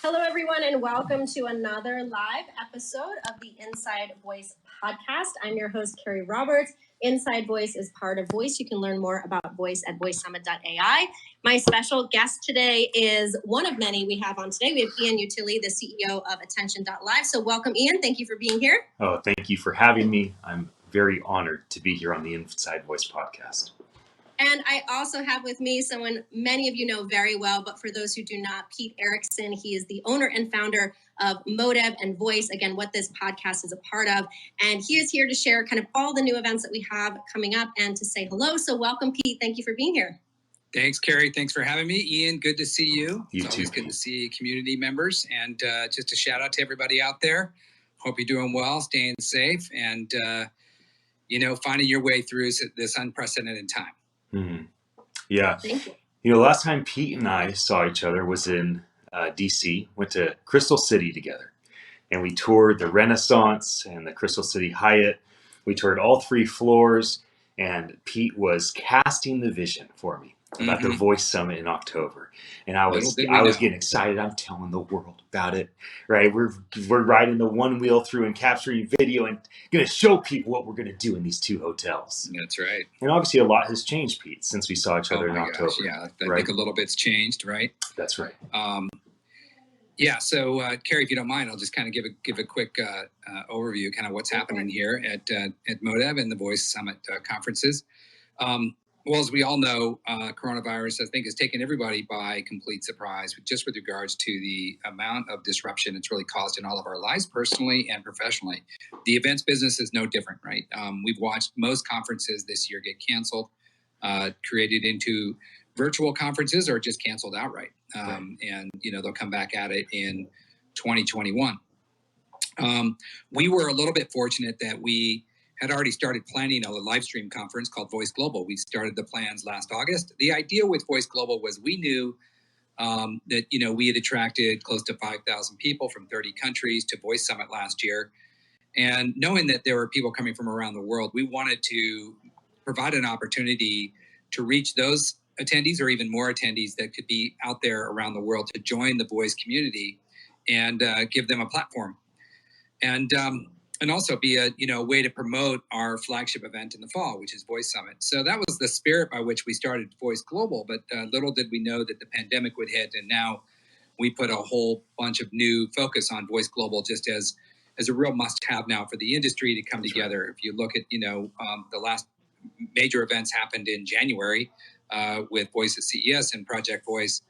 Hello, everyone, and welcome to another live episode of the Inside Voice podcast. I'm your host, Carrie Roberts. Inside Voice is part of Voice. You can learn more about Voice at voicesummit.ai. My special guest today is one of many we have on today. We have Ian Utile, the CEO of attn.live. So welcome, Ian. Thank you for being here. Oh, thank you for having me. I'm very honored to be here on the Inside Voice podcast. And I also have with me someone many of you know very well, but for those who do not, Pete Erickson. He is the owner and founder of Modev and Voice, again, what this podcast is a part of. And he is here to share kind of all the new events that we have coming up and to say hello. So welcome, Pete. Thank you for being here. Thanks, Carrie. Thanks for having me. Ian, good to see you. You it's too. Always good to see community members. And just a shout out to everybody out there. Hope you're doing well, staying safe, and, finding your way through this unprecedented time. Mm-hmm. Yeah. Thank you. You know, last time Pete and I saw each other was in DC, went to Crystal City together. And we toured the Renaissance and the Crystal City Hyatt. We toured all 3 floors, and Pete was casting the vision for me about the Voice Summit in October. And I was getting excited. I'm telling the world about it, right? We're riding the one wheel through and capturing video and going to show people what we're going to do in these 2 hotels. That's right. And obviously a lot has changed, Pete, since we saw each other in October. Gosh, yeah, I right? think a little bit's changed, right? That's right. So Carrie, if you don't mind, I'll just kind of give a quick overview, kind of what's happening here at Modev and the Voice Summit conferences. Well, as we all know, coronavirus, I think, has taken everybody by complete surprise, just with regards to the amount of disruption it's really caused in all of our lives, personally and professionally. The events business is no different, right? We've watched most conferences this year get canceled, created into virtual conferences, or just canceled outright. And, they'll come back at it in 2021. We were a little bit fortunate that we had already started planning a live stream conference called Voice Global. We started the plans last August. The idea with Voice Global was we knew that, we had attracted close to 5,000 people from 30 countries to Voice Summit last year. And knowing that there were people coming from around the world, we wanted to provide an opportunity to reach those attendees, or even more attendees that could be out there around the world, to join the voice community and give them a platform. And also be a way to promote our flagship event in the fall, which is Voice Summit. So that was the spirit by which we started Voice Global. But little did we know that the pandemic would hit, and now we put a whole bunch of new focus on Voice Global, just as a real must-have now for the industry to come together. If you look at the last major events happened in January with Voice at CES and Project Voice.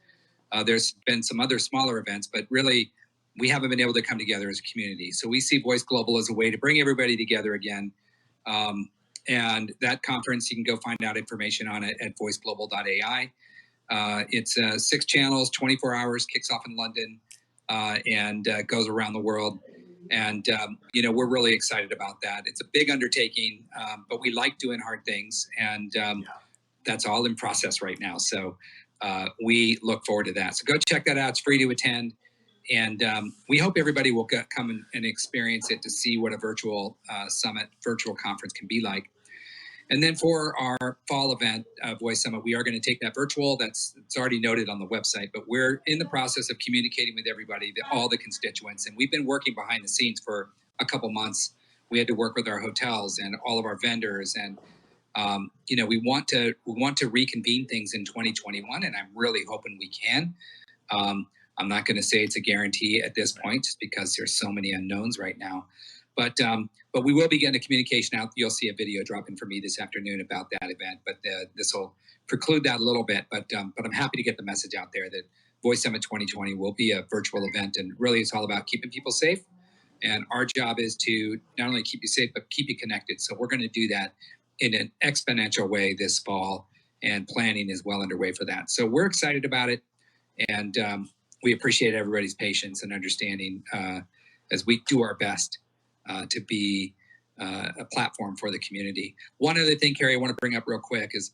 There's been some other smaller events, but really, we haven't been able to come together as a community. So we see Voice Global as a way to bring everybody together again. And that conference, you can go find out information on it at voiceglobal.ai. It's 6 channels, 24 hours, kicks off in London, and goes around the world. And, we're really excited about that. It's a big undertaking, but we like doing hard things. And that's all in process right now. So we look forward to that. So go check that out. It's free to attend. And we hope everybody will come and experience it, to see what a virtual summit, virtual conference can be like. And then for our fall event, Voice Summit, we are going to take that virtual. It's already noted on the website, but we're in the process of communicating with everybody, all the constituents. And we've been working behind the scenes for a couple months. We had to work with our hotels and all of our vendors. And, we want to reconvene things in 2021, and I'm really hoping we can. I'm not going to say it's a guarantee at this point, just because there's so many unknowns right now. But we will be getting a communication out. You'll see a video dropping from me this afternoon about that event. But this will preclude that a little bit. But I'm happy to get the message out there that Voice Summit 2020 will be a virtual event. And really, it's all about keeping people safe. And our job is to not only keep you safe, but keep you connected. So we're going to do that in an exponential way this fall. And planning is well underway for that. So we're excited about it. And we appreciate everybody's patience and understanding as we do our best to be a platform for the community. One other thing, Carrie, I want to bring up real quick is,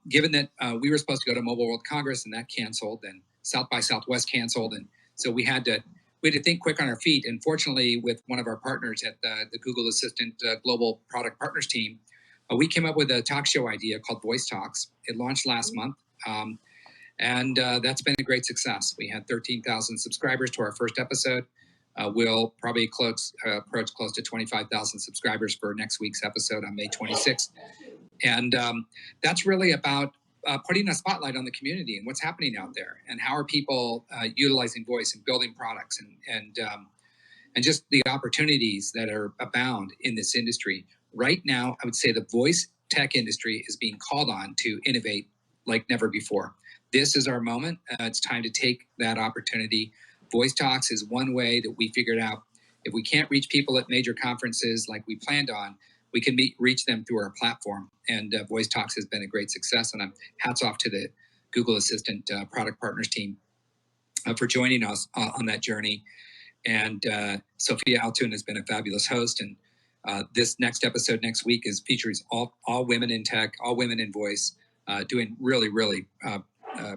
given that we were supposed to go to Mobile World Congress and that canceled, and South by Southwest canceled, and so we had to think quick on our feet. And fortunately, with one of our partners at the Google Assistant Global Product Partners team, we came up with a talk show idea called Voice Talks. It launched last month. And that's been a great success. We had 13,000 subscribers to our first episode. We'll probably approach close to 25,000 subscribers for next week's episode on May 26th. And that's really about putting a spotlight on the community and what's happening out there, and how are people utilizing voice and building products, and just the opportunities that are abound in this industry. Right now, I would say the voice tech industry is being called on to innovate like never before. This is our moment. It's time to take that opportunity. Voice Talks is one way that we figured out, if we can't reach people at major conferences like we planned on, we can reach them through our platform. And Voice Talks has been a great success. And hats off to the Google Assistant product partners team for joining us on that journey. And Sophia Altun has been a fabulous host. And this next episode next week features all women in tech, all women in voice, doing really, really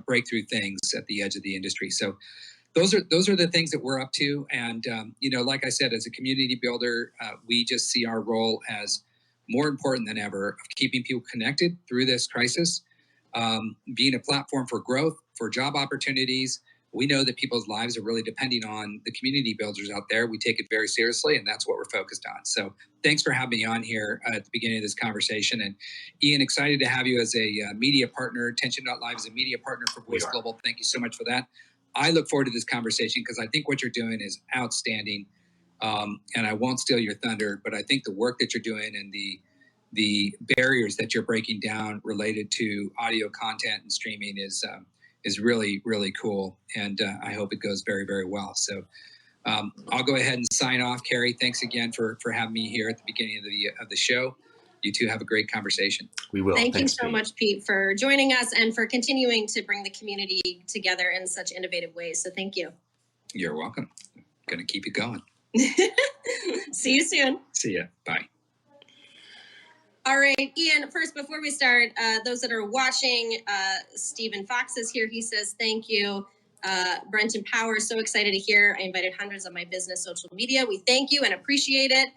breakthrough things at the edge of the industry. So those are the things that we're up to. And, like I said, as a community builder, we just see our role as more important than ever of keeping people connected through this crisis, being a platform for growth, for job opportunities. We know that people's lives are really depending on the community builders out there. We take it very seriously, and that's what we're focused on. So thanks for having me on here at the beginning of this conversation. And Ian, excited to have you as a media partner. Attention.live is a media partner for Voice Global. Thank you so much for that. I look forward to this conversation because I think what you're doing is outstanding. And I won't steal your thunder, but I think the work that you're doing and the barriers that you're breaking down related to audio content and streaming is really, really cool. And I hope it goes very, very well. So I'll go ahead and sign off. Carrie, thanks again for having me here at the beginning of the show. You two have a great conversation. We will. Thanks, you so much, Pete, for joining us and for continuing to bring the community together in such innovative ways. So thank you. You're welcome. Going to keep it going. See you soon. See ya. Bye. All right, Ian, first, before we start, those that are watching, Stephen Fox is here. He says, thank you. Brenton Power, so excited to hear. I invited hundreds on my business social media. We thank you and appreciate it.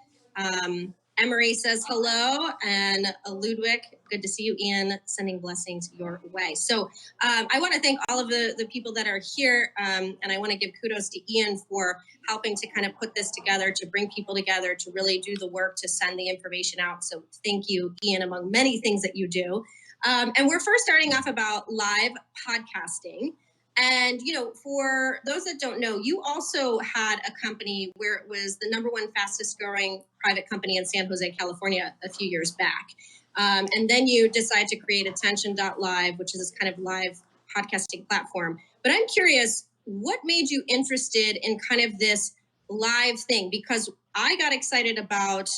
Emery says hello, and Ludwig, good to see you. Ian, sending blessings your way. So I want to thank all of the people that are here, and I want to give kudos to Ian for helping to kind of put this together, to bring people together, to really do the work, to send the information out. So thank you, Ian, among many things that you do. And we're first starting off about live podcasting. And, for those that don't know, you also had a company where it was the #1 fastest growing private company in San Jose, California, a few years back. And then you decided to create attn.live, which is this kind of live podcasting platform. But I'm curious, what made you interested in kind of this live thing? Because I got excited about,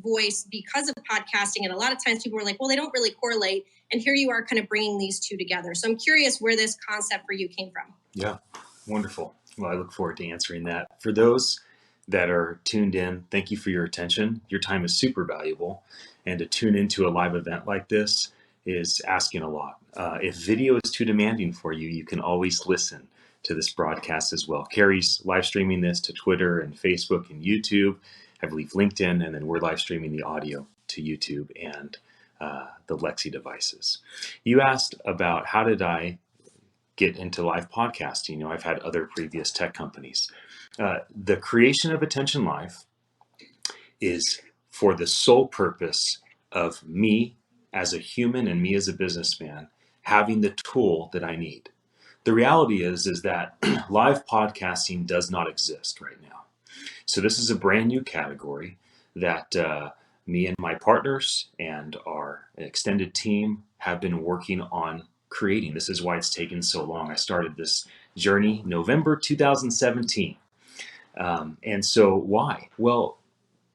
voice because of podcasting. And a lot of times people were like, well, they don't really correlate. And here you are kind of bringing these two together. So I'm curious where this concept for you came from. Yeah, wonderful. Well, I look forward to answering that. For those that are tuned in, thank you for your attention. Your time is super valuable. And to tune into a live event like this is asking a lot. If video is too demanding for you, you can always listen to this broadcast as well. Carrie's live streaming this to Twitter and Facebook and YouTube, I believe LinkedIn, and then we're live streaming the audio to YouTube and the Lexi devices. You asked about how did I get into live podcasting. I've had other previous tech companies. The creation of Attention Live is for the sole purpose of me as a human and me as a businessman having the tool that I need. The reality is that live podcasting does not exist right now. So this is a brand new category that me and my partners and our extended team have been working on creating. This is why it's taken so long. I started this journey November 2017. And so why? Well,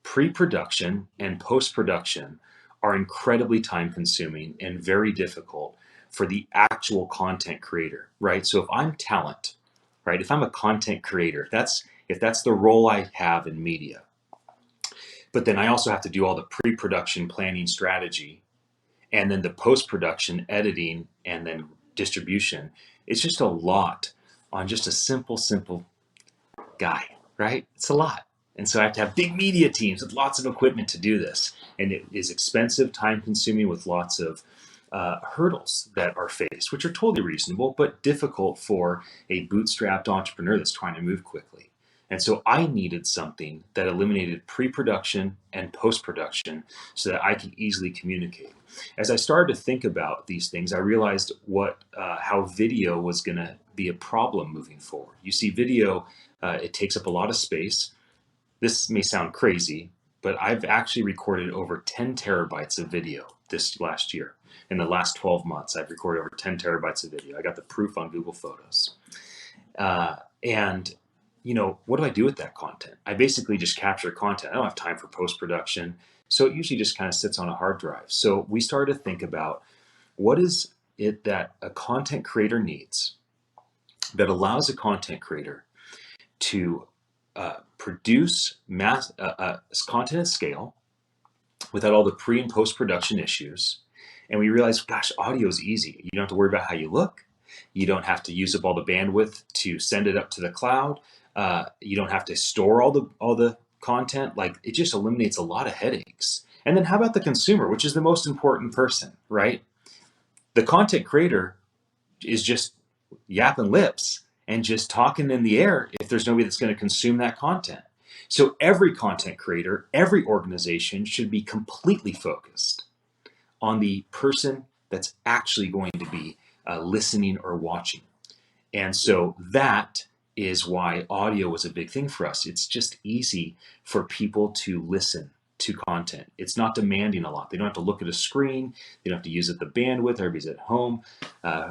pre-production and post-production are incredibly time-consuming and very difficult for the actual content creator, right? So if I'm talent, right? If I'm a content creator, if that's the role I have in media, but then I also have to do all the pre-production planning strategy and then the post-production editing and then distribution. It's just a lot on just a simple guy, right? It's a lot. And so I have to have big media teams with lots of equipment to do this. And it is expensive, time consuming with lots of hurdles that are faced, which are totally reasonable, but difficult for a bootstrapped entrepreneur that's trying to move quickly. And so I needed something that eliminated pre-production and post-production so that I could easily communicate. As I started to think about these things, I realized how video was going to be a problem moving forward. You see, video, it takes up a lot of space. This may sound crazy, but I've actually recorded over 10 terabytes of video this last year. In the last 12 months, I've recorded over 10 terabytes of video. I got the proof on Google Photos. And what do I do with that content? I basically just capture content. I don't have time for post-production. So it usually just kind of sits on a hard drive. So we started to think about what is it that a content creator needs that allows a content creator to produce content at scale without all the pre and post-production issues. And we realized, gosh, audio is easy. You don't have to worry about how you look. You don't have to use up all the bandwidth to send it up to the cloud. You don't have to store all the content. Like, it just eliminates a lot of headaches. And then how about the consumer, which is the most important person, right? The content creator is just yapping lips and just talking in the air if there's nobody that's going to consume that content. So every content creator, every organization should be completely focused on the person that's actually going to be listening or watching. And so that is why audio was a big thing for us. It's just easy for people to listen to content. It's not demanding a lot. They don't have to look at a screen. They don't have to use up the bandwidth. Everybody's at home,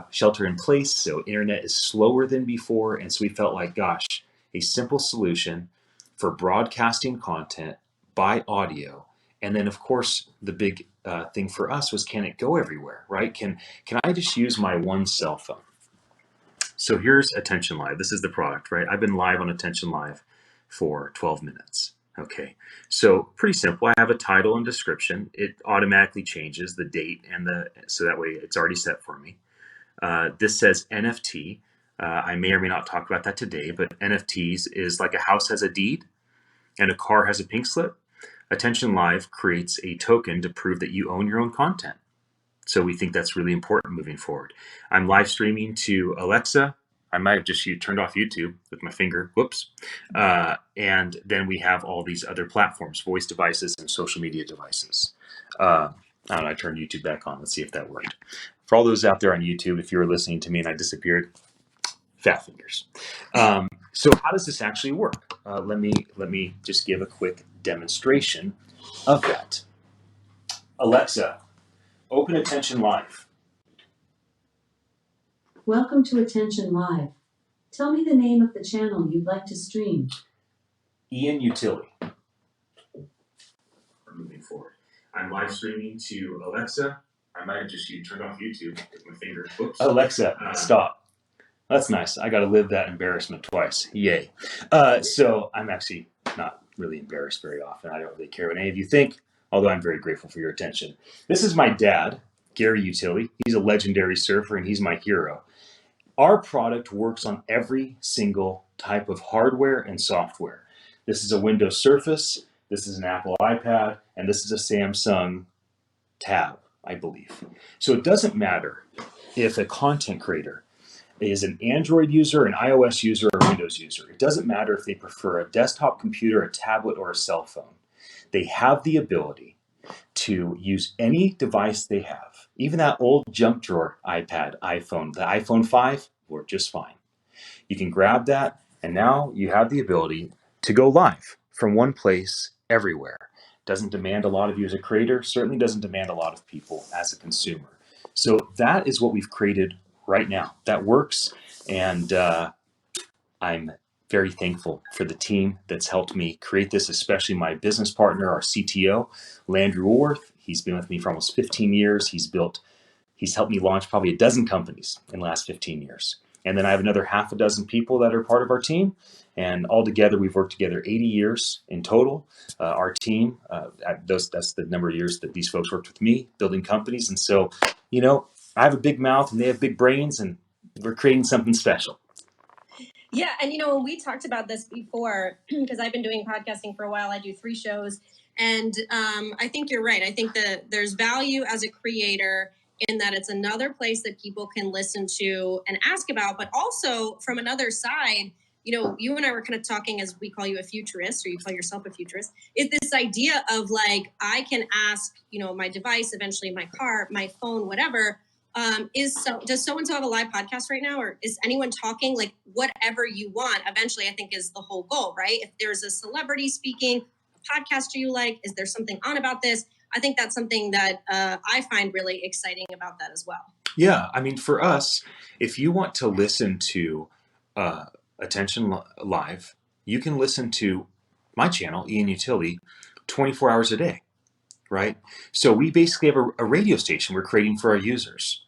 shelter in place. So internet is slower than before. And so we felt like, gosh, a simple solution for broadcasting content by audio. And then, of course, the big thing for us was, can it go everywhere, right? Can I just use my one cell phone? So here's Attention Live. This is the product, right? I've been live on Attention Live for 12 minutes. Okay, so pretty simple. I have a title and description. It automatically changes the date so that way it's already set for me. This says NFT. I may or may not talk about that today, but NFTs is like a house has a deed and a car has a pink slip. Attention Live creates a token to prove that you own your own content. So we think that's really important moving forward. I'm live streaming to Alexa. I might have just turned off YouTube with my finger. Whoops. And then we have all these other platforms, voice devices and social media devices. I don't know, I turned YouTube back on. Let's see if that worked. For all those out there on YouTube, if you were listening to me and I disappeared, fat fingers. So how does this actually work? Let me just give a quick demonstration of that. Alexa, open Attention Live. Welcome to Attention Live. Tell me the name of the channel you'd like to stream. Utile. Moving forward. I'm live streaming to Alexa. I might have just turned off YouTube with my finger. Whoops. Alexa, stop. That's nice. I got to live that embarrassment twice. Yay. So I'm actually not really embarrassed very often. I don't really care what any of you think, although I'm very grateful for your attention. This is my dad, Gary Utile. He's a legendary surfer and he's my hero. Our product works on every single type of hardware and software. This is a Windows Surface, this is an Apple iPad, and this is a Samsung Tab, I believe. So it doesn't matter if a content creator is an Android user, an iOS user, or a Windows user. It doesn't matter if they prefer a desktop computer, a tablet, or a cell phone. They have the ability to use any device they have. Even that old junk drawer iPad, iPhone, the iPhone 5 work just fine. You can grab that, and now you have the ability to go live from one place everywhere. Doesn't demand a lot of you as a creator, certainly doesn't demand a lot of people as a consumer. So that is what we've created right now. That works, and I'm very thankful for the team that's helped me create this, especially my business partner, our CTO, Landry Woolworth. He's been with me for almost 15 years. He's helped me launch probably a dozen companies in the last 15 years. And then I have another half a dozen people that are part of our team. And altogether, we've worked together 80 years in total. Our team, that's the number of years that these folks worked with me, building companies. And so, I have a big mouth and they have big brains, and we're creating something special. Yeah, and when we talked about this before, because I've been doing podcasting for a while, I do 3 shows, and I think you're right. I think that there's value as a creator in that it's another place that people can listen to and ask about, but also from another side, you and I were kind of talking, as we call you a futurist, or you call yourself a futurist, is this idea of like, I can ask, my device, eventually my car, my phone, whatever, does so-and-so have a live podcast right now? Or is anyone talking? Like, whatever you want, eventually I think is the whole goal, right? If there's a celebrity speaking, a podcaster you like, is there something on about this? I think that's something that I find really exciting about that as well. Yeah, I mean, for us, if you want to listen to Attention Live, you can listen to my channel, Ian Utility, 24 hours a day, right? So we basically have a radio station we're creating for our users.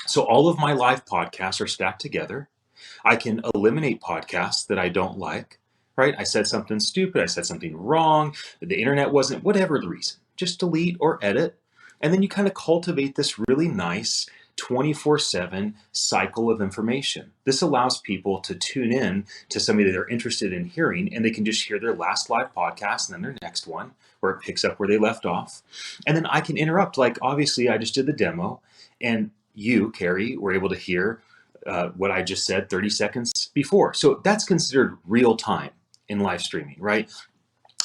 So all of my live podcasts are stacked together. I can eliminate podcasts that I don't like, right? I said something stupid, I said something wrong, the internet wasn't, whatever the reason. Just delete or edit. And then you kind of cultivate this really nice 24/7 cycle of information. This allows people to tune in to somebody that they're interested in hearing, and they can just hear their last live podcast and then their next one, where it picks up where they left off. And then I can interrupt. Like, obviously, I just did the demo, and you, Carrie, were able to hear what I just said 30 seconds before. So that's considered real time in live streaming, right?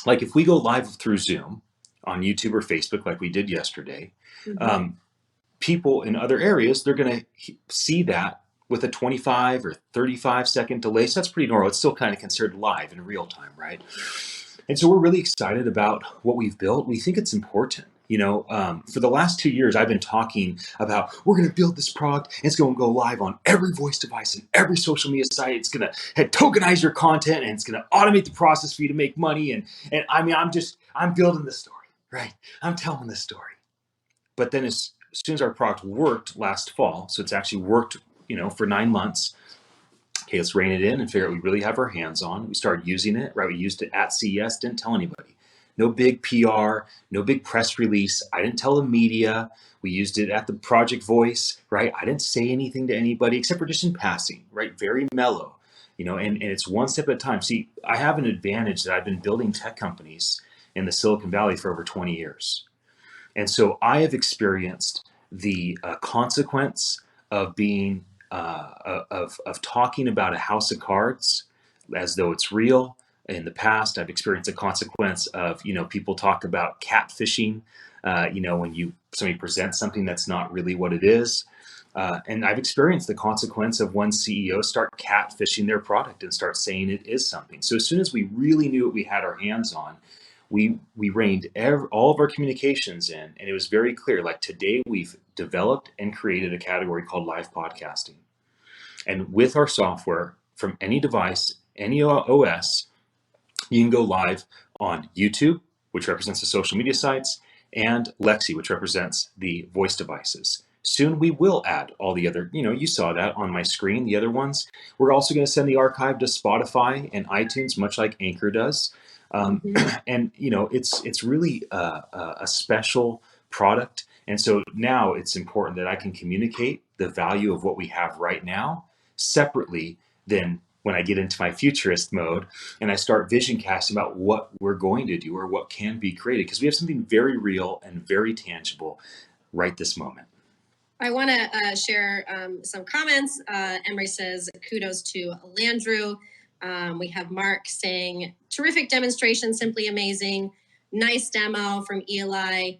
Like if we go live through Zoom on YouTube or Facebook, like we did yesterday, people in other areas, they're going to see that with a 25 or 35-second delay. So that's pretty normal. It's still kind of considered live in real time, right? And so we're really excited about what we've built. We think it's important. For the last 2 years, I've been talking about we're going to build this product. And it's going to go live on every voice device and every social media site. It's going to tokenize your content, and it's going to automate the process for you to make money. And I mean, I'm building the story, right? I'm telling the story. But then as soon as our product worked last fall, so it's actually worked, for 9 months. Okay, let's rein it in and figure out what we really have our hands on. We started using it, right? We used it at CES, didn't tell anybody. No big PR, no big press release. I didn't tell the media. We used it at the Project Voice, right? I didn't say anything to anybody except for just in passing, right? Very mellow, and it's one step at a time. See, I have an advantage that I've been building tech companies in the Silicon Valley for over 20 years. And so I have experienced the consequence of being, of talking about a house of cards as though it's real. In the past, I've experienced the consequence of, people talk about catfishing, when somebody presents something that's not really what it is. And I've experienced the consequence of when CEOs start catfishing their product and start saying it is something. So as soon as we really knew what we had our hands on, we reined all of our communications in, and it was very clear. Like today, we've developed and created a category called live podcasting. And with our software, from any device, any OS, you can go live on YouTube, which represents the social media sites, and Lexi, which represents the voice devices. Soon we will add all the other, you saw that on my screen, the other ones. We're also going to send the archive to Spotify and iTunes, much like Anchor does. And it's really a special product. And so now it's important that I can communicate the value of what we have right now separately than when I get into my futurist mode and I start vision casting about what we're going to do or what can be created, because we have something very real and very tangible right this moment. I want to share some comments. Emery says, kudos to Landrew. We have Mark saying, terrific demonstration, simply amazing. Nice demo from Eli.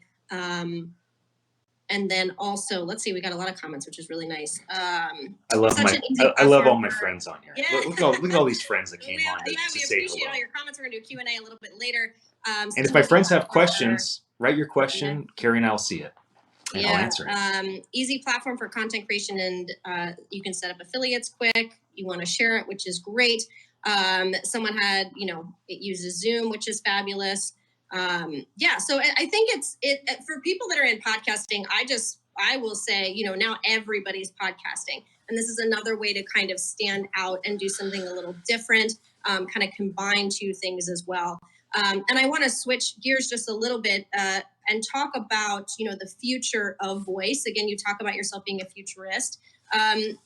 And then also, let's see, we got a lot of comments, which is really nice. I love all my friends on here. Yeah. Look at all these friends that came on to we say appreciate hello. All your comments. We're going to do Q&A a little bit later. And if my friends have questions, write your question. Carrie and I will see it. And I'll answer it. Easy platform for content creation, and you can set up affiliates quick. You want to share it, which is great. Someone had, it uses Zoom, which is fabulous. So I think it's for people that are in podcasting. I will say, now everybody's podcasting, and this is another way to kind of stand out and do something a little different, kind of combine two things as well. And I want to switch gears just a little bit and talk about, the future of voice. Again, you talk about yourself being a futurist.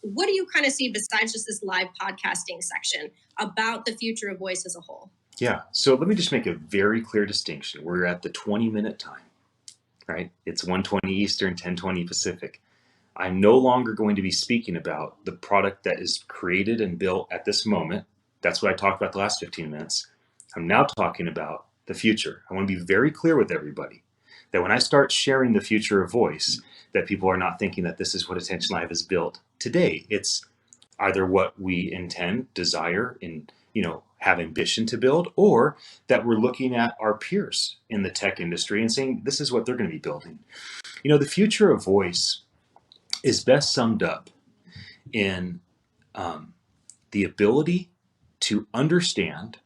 What do you kind of see besides just this live podcasting section about the future of voice as a whole? Yeah. So let me just make a very clear distinction. We're at the 20-minute time, right? It's 1:20 Eastern, 10:20 Pacific. I'm no longer going to be speaking about the product that is created and built at this moment. That's what I talked about the last 15 minutes. I'm now talking about the future. I want to be very clear with everybody that when I start sharing the future of voice, that people are not thinking that this is what Attention Live is built today. It's either what we intend, desire, and have ambition to build, or that we're looking at our peers in the tech industry and saying this is what they're going to be building. The future of voice is best summed up in the ability to understand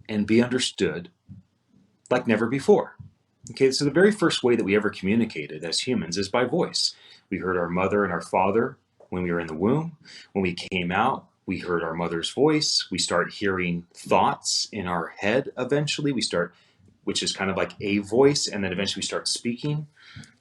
and be understood like never before. Okay, so the very first way that we ever communicated as humans is by voice. We heard our mother and our father when we were in the womb. When we came out, we heard our mother's voice. We start hearing thoughts in our head eventually. Which is kind of like a voice, and then eventually we start speaking.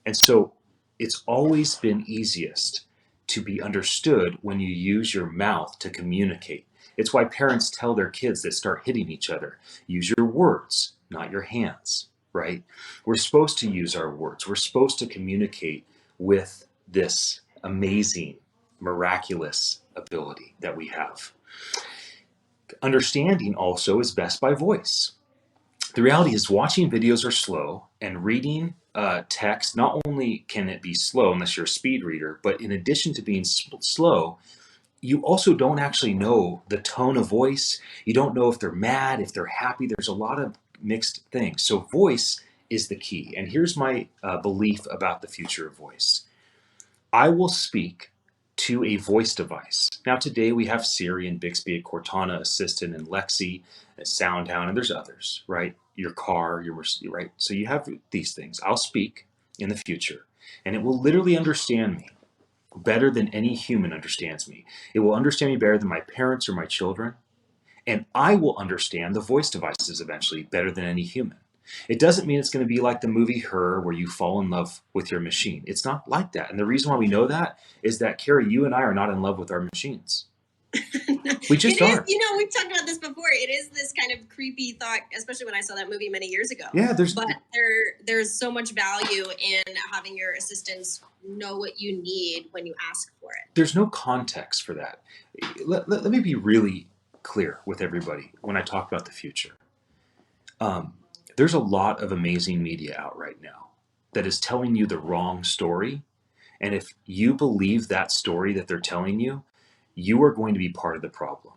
And so it's always been easiest to be understood when you use your mouth to communicate. It's why parents tell their kids that start hitting each other, use your words, not your hands, right? We're supposed to use our words. We're supposed to communicate with this amazing, miraculous ability that we have. Understanding also is best by voice. The reality is watching videos are slow, and reading text, not only can it be slow unless you're a speed reader, but in addition to being slow, you also don't actually know the tone of voice. You don't know if they're mad, if they're happy. There's a lot of mixed things. So voice is the key. And here's my belief about the future of voice. I will speak to a voice device. Now today we have Siri and Bixby, Cortana Assistant, and Lexi, and SoundHound, and there's others, right? Your car, your Mercedes, right? So you have these things. I'll speak in the future, and it will literally understand me better than any human understands me. It will understand me better than my parents or my children, and I will understand the voice devices eventually better than any human. It doesn't mean it's going to be like the movie Her, where you fall in love with your machine. It's not like that. And the reason why we know that is that, Carrie, you and I are not in love with our machines. We just aren't. We've talked about this before. It is this kind of creepy thought, especially when I saw that movie many years ago. Yeah, there's so much value in having your assistants know what you need when you ask for it. There's no context for that. Let me be really clear with everybody when I talk about the future. There's a lot of amazing media out right now that is telling you the wrong story. And if you believe that story that they're telling you, you are going to be part of the problem.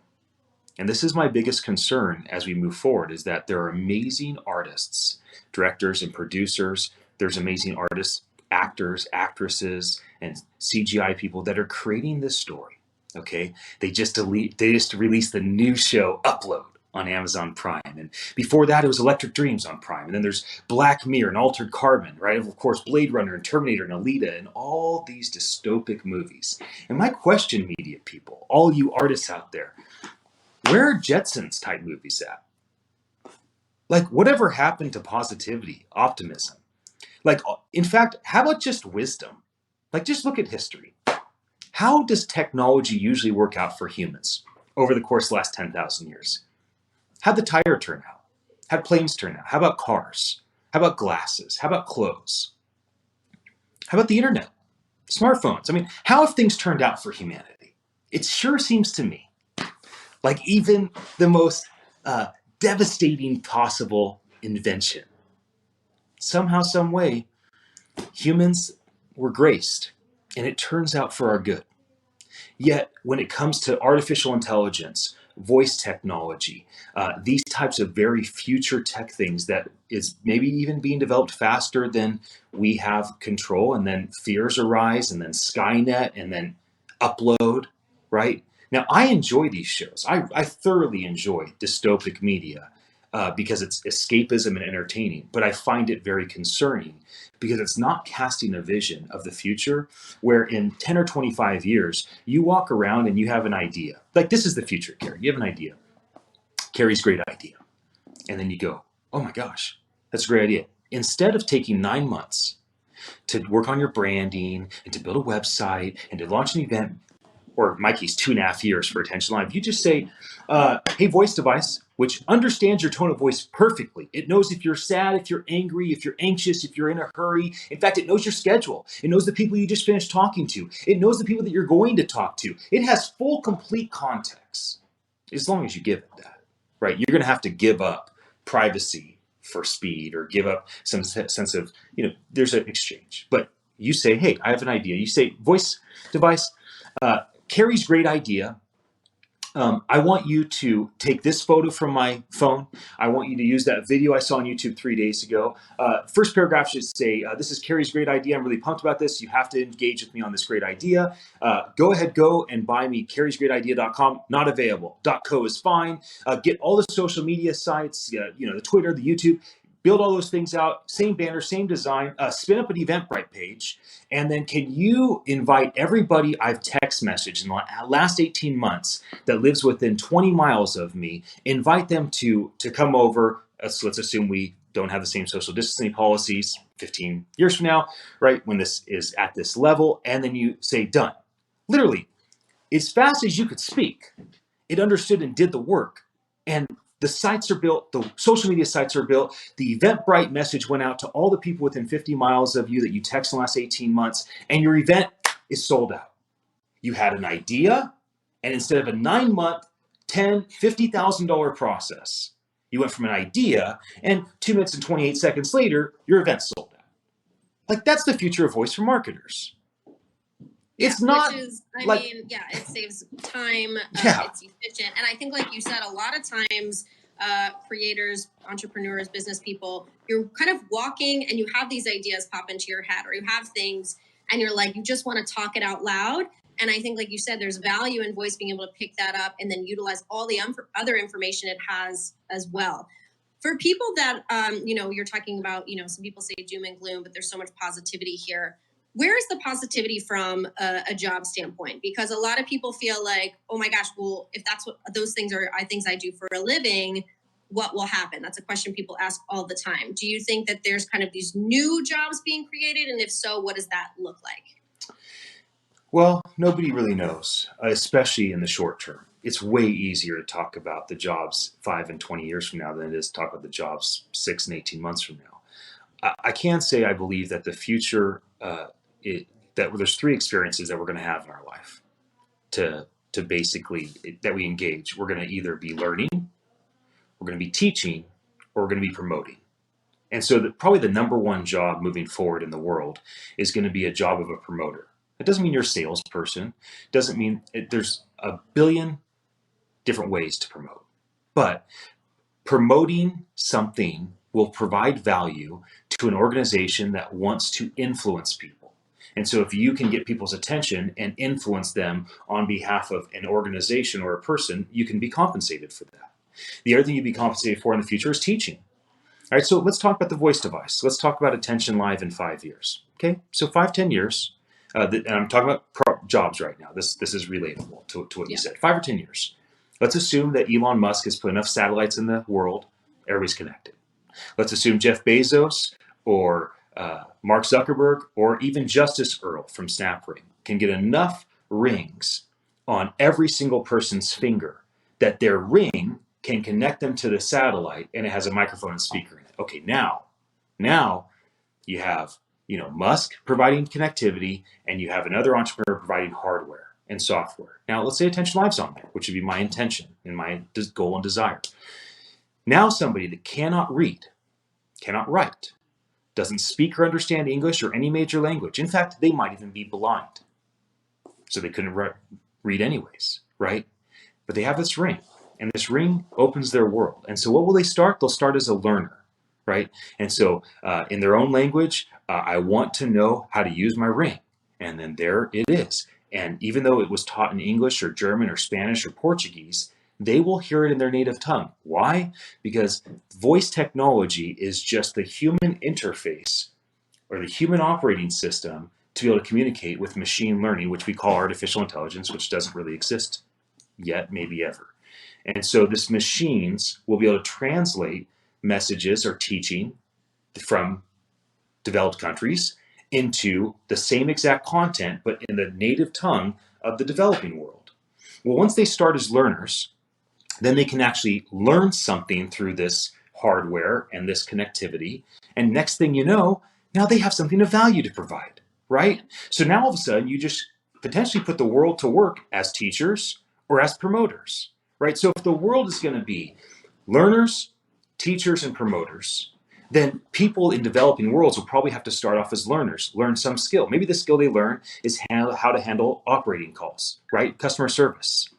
And this is my biggest concern as we move forward, is that there are amazing artists, directors and producers. There's amazing artists, actors, actresses, and CGI people that are creating this story. Okay, they just released the new show Upload on Amazon Prime, and before that it was Electric Dreams on Prime, and then there's Black Mirror and Altered Carbon, right? Of course, Blade Runner and Terminator and Alita and all these dystopic movies. And my question, media people, all you artists out there, where are Jetsons type movies at? Like, whatever happened to positivity, optimism? Like, in fact, how about just wisdom? Like, just look at history. How does technology usually work out for humans over the course of the last 10,000 years? How'd the tire turn out? How'd planes turn out? How about cars? How about glasses? How about clothes? How about the internet? Smartphones? I mean, how have things turned out for humanity? It sure seems to me like even the most devastating possible invention, somehow, some way, humans were graced, and it turns out for our good. Yet, when it comes to artificial intelligence, voice technology, these types of very future tech things that is maybe even being developed faster than we have control, and then fears arise, and then Skynet, and then Upload, right? Now, I enjoy these shows. I thoroughly enjoy dystopic media because it's escapism and entertaining, but I find it very concerning because it's not casting a vision of the future where in 10 or 25 years, you walk around and you have an idea. Like, this is the future, Carrie. You have an idea. Carrie's great idea. And then you go, oh my gosh, that's a great idea. Instead of taking 9 months to work on your branding and to build a website and to launch an event, or in my case, 2.5 years for Attention Live. You just say, hey, voice device, which understands your tone of voice perfectly. It knows if you're sad, if you're angry, if you're anxious, if you're in a hurry. In fact, it knows your schedule. It knows the people you just finished talking to. It knows the people that you're going to talk to. It has full, complete context, as long as you give it that, right? You're going to have to give up privacy for speed, or give up some sense of, there's an exchange. But you say, hey, I have an idea. You say, voice device, Carrie's great idea. I want you to take this photo from my phone. I want you to use that video I saw on YouTube 3 days ago. First paragraph should say, this is Carrie's great idea. I'm really pumped about this. You have to engage with me on this great idea. Go and buy me carriesgreatidea.com. Not available. .co is fine. Get all the social media sites, the Twitter, the YouTube. Build all those things out, same banner, same design, spin up an Eventbrite page, and then can you invite everybody I've text messaged in the last 18 months that lives within 20 miles of me, invite them to come over. Let's assume we don't have the same social distancing policies 15 years from now, right, when this is at this level, and then you say, done. Literally, as fast as you could speak, it understood and did the work, and the sites are built, the social media sites are built, the Eventbrite message went out to all the people within 50 miles of you that you text in the last 18 months, and your event is sold out. You had an idea, and instead of a 9-month, $10,000, $50,000 process, you went from an idea, and 2 minutes and 28 seconds later, your event's sold out. Like, that's the future of voice for marketers. It's not it saves time, it's efficient. And I think, like you said, a lot of times creators, entrepreneurs, business people, you're kind of walking and you have these ideas pop into your head, or you have things and you're like, you just want to talk it out loud. And I think, like you said, there's value in voice being able to pick that up and then utilize all the other information it has as well. For people that, you're talking about, some people say doom and gloom, but there's so much positivity here. Where is the positivity from a job standpoint? Because a lot of people feel like, oh my gosh, well, if that's what those things are things I do for a living, what will happen? That's a question people ask all the time. Do you think that there's kind of these new jobs being created? And if so, what does that look like? Well, nobody really knows, especially in the short term. It's way easier to talk about the jobs 5 and 20 years from now than it is to talk about the jobs 6 and 18 months from now. I can say I believe that the future, that there's 3 experiences that we're going to have in our life to basically, that we engage. We're going to either be learning, we're going to be teaching, or we're going to be promoting. And so probably the number one job moving forward in the world is going to be a job of a promoter. It doesn't mean you're a salesperson. It doesn't mean there's a billion different ways to promote. But promoting something will provide value to an organization that wants to influence people. And so if you can get people's attention and influence them on behalf of an organization or a person, you can be compensated for that. The other thing you'd be compensated for in the future is teaching. All right, so let's talk about the voice device. Let's talk about Attention Live in 5 years. Okay, so 5-10 years. And I'm talking about jobs right now. This is relatable to what you said. 5 or 10 years. Let's assume that Elon Musk has put enough satellites in the world, everybody's connected. Let's assume Jeff Bezos or Mark Zuckerberg or even Justice Earl from SnapRing can get enough rings on every single person's finger that their ring can connect them to the satellite and it has a microphone and speaker in it. Okay, now you have Musk providing connectivity, and you have another entrepreneur providing hardware and software. Now, let's say Attention Live's on there, which would be my intention and my goal and desire. Now, somebody that cannot read, cannot write, doesn't speak or understand English or any major language. In fact, they might even be blind. So they couldn't read anyways, right? But they have this ring, and this ring opens their world. And so what will they start? They'll start as a learner, right? And so in their own language, I want to know how to use my ring. And then there it is. And even though it was taught in English or German or Spanish or Portuguese, they will hear it in their native tongue. Why? Because voice technology is just the human interface or the human operating system to be able to communicate with machine learning, which we call artificial intelligence, which doesn't really exist yet, maybe ever. And so this machines will be able to translate messages or teaching from developed countries into the same exact content, but in the native tongue of the developing world. Well, once they start as learners, then they can actually learn something through this hardware and this connectivity. And next thing you know, now they have something of value to provide, right? So now all of a sudden you just potentially put the world to work as teachers or as promoters, right? So if the world is going to be learners, teachers, and promoters, then people in developing worlds will probably have to start off as learners, learn some skill. Maybe the skill they learn is how to handle operating calls, right? Customer service.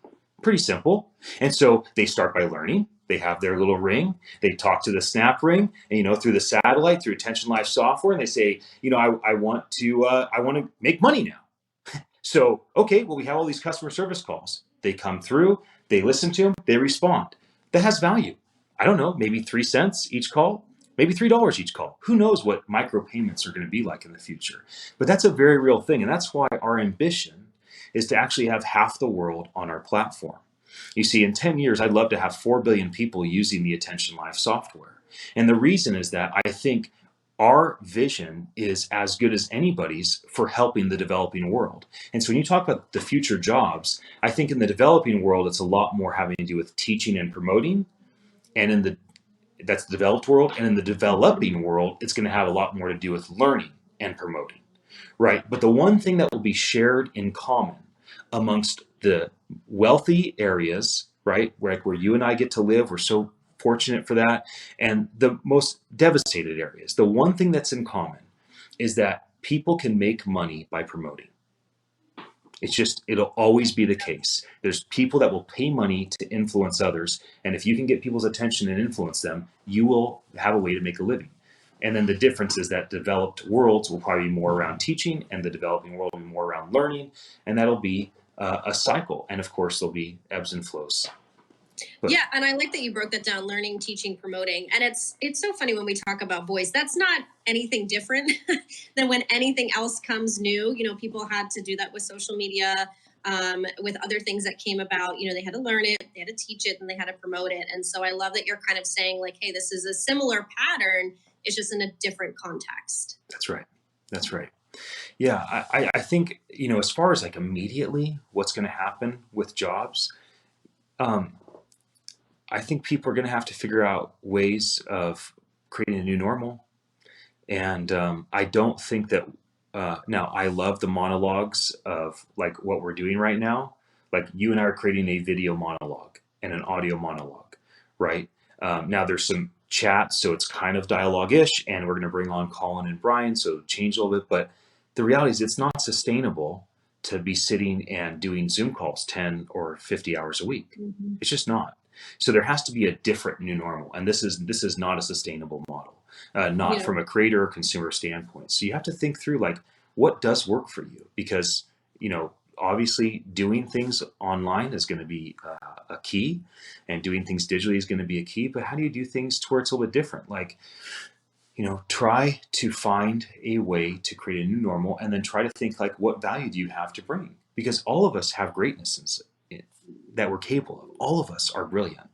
Pretty simple. And so they start by learning. They have their little ring. They talk to the snap ring, and through the satellite, through attn.live software, and they say, I want to make money now. So, okay, well, we have all these customer service calls. They come through, they listen to them, they respond. That has value. I don't know, maybe 3 cents each call, maybe $3 each call. Who knows what micropayments are going to be like in the future? But that's a very real thing. And that's why our ambition is to actually have half the world on our platform. You see, in 10 years, I'd love to have 4 billion people using the attn.live software. And the reason is that I think our vision is as good as anybody's for helping the developing world. And so when you talk about the future jobs, I think in the developing world, it's a lot more having to do with teaching and promoting. And that's the developed world. And in the developing world, it's going to have a lot more to do with learning and promoting, right? But the one thing that will be shared in common amongst the wealthy areas, right, where you and I get to live, we're so fortunate for that, and the most devastated areas, the one thing that's in common is that people can make money by promoting. It'll always be the case. There's people that will pay money to influence others, and if you can get people's attention and influence them, you will have a way to make a living. And then the difference is that developed worlds will probably be more around teaching, and the developing world will be more around learning, and that'll be a cycle. And of course, there'll be ebbs and flows. But yeah, and I like that you broke that down: learning, teaching, promoting. And it's so funny when we talk about voice. That's not anything different than when anything else comes new. People had to do that with social media, with other things that came about. They had to learn it, they had to teach it, and they had to promote it. And so I love that you're kind of saying like, hey, this is a similar pattern. It's just in a different context. That's right. That's right. Yeah, I think, as far as like immediately what's going to happen with jobs, I think people are going to have to figure out ways of creating a new normal. And I don't think that, now I love the monologues of like what we're doing right now. Like you and I are creating a video monologue and an audio monologue, right? Now there's some chat, so it's kind of dialogue-ish, and we're going to bring on Colin and Brian, so change a little bit. But the reality is it's not sustainable to be sitting and doing Zoom calls 10 or 50 hours a week. Mm-hmm. It's just not. So there has to be a different new normal, and this is not a sustainable model, not from a creator or consumer standpoint. So you have to think through like what does work for you, because obviously doing things online is going to be a key, and doing things digitally is going to be a key. But how do you do things to where it's a little bit different? Like try to find a way to create a new normal, and then try to think like what value do you have to bring, because all of us have greatness that we're capable of. All of us are brilliant.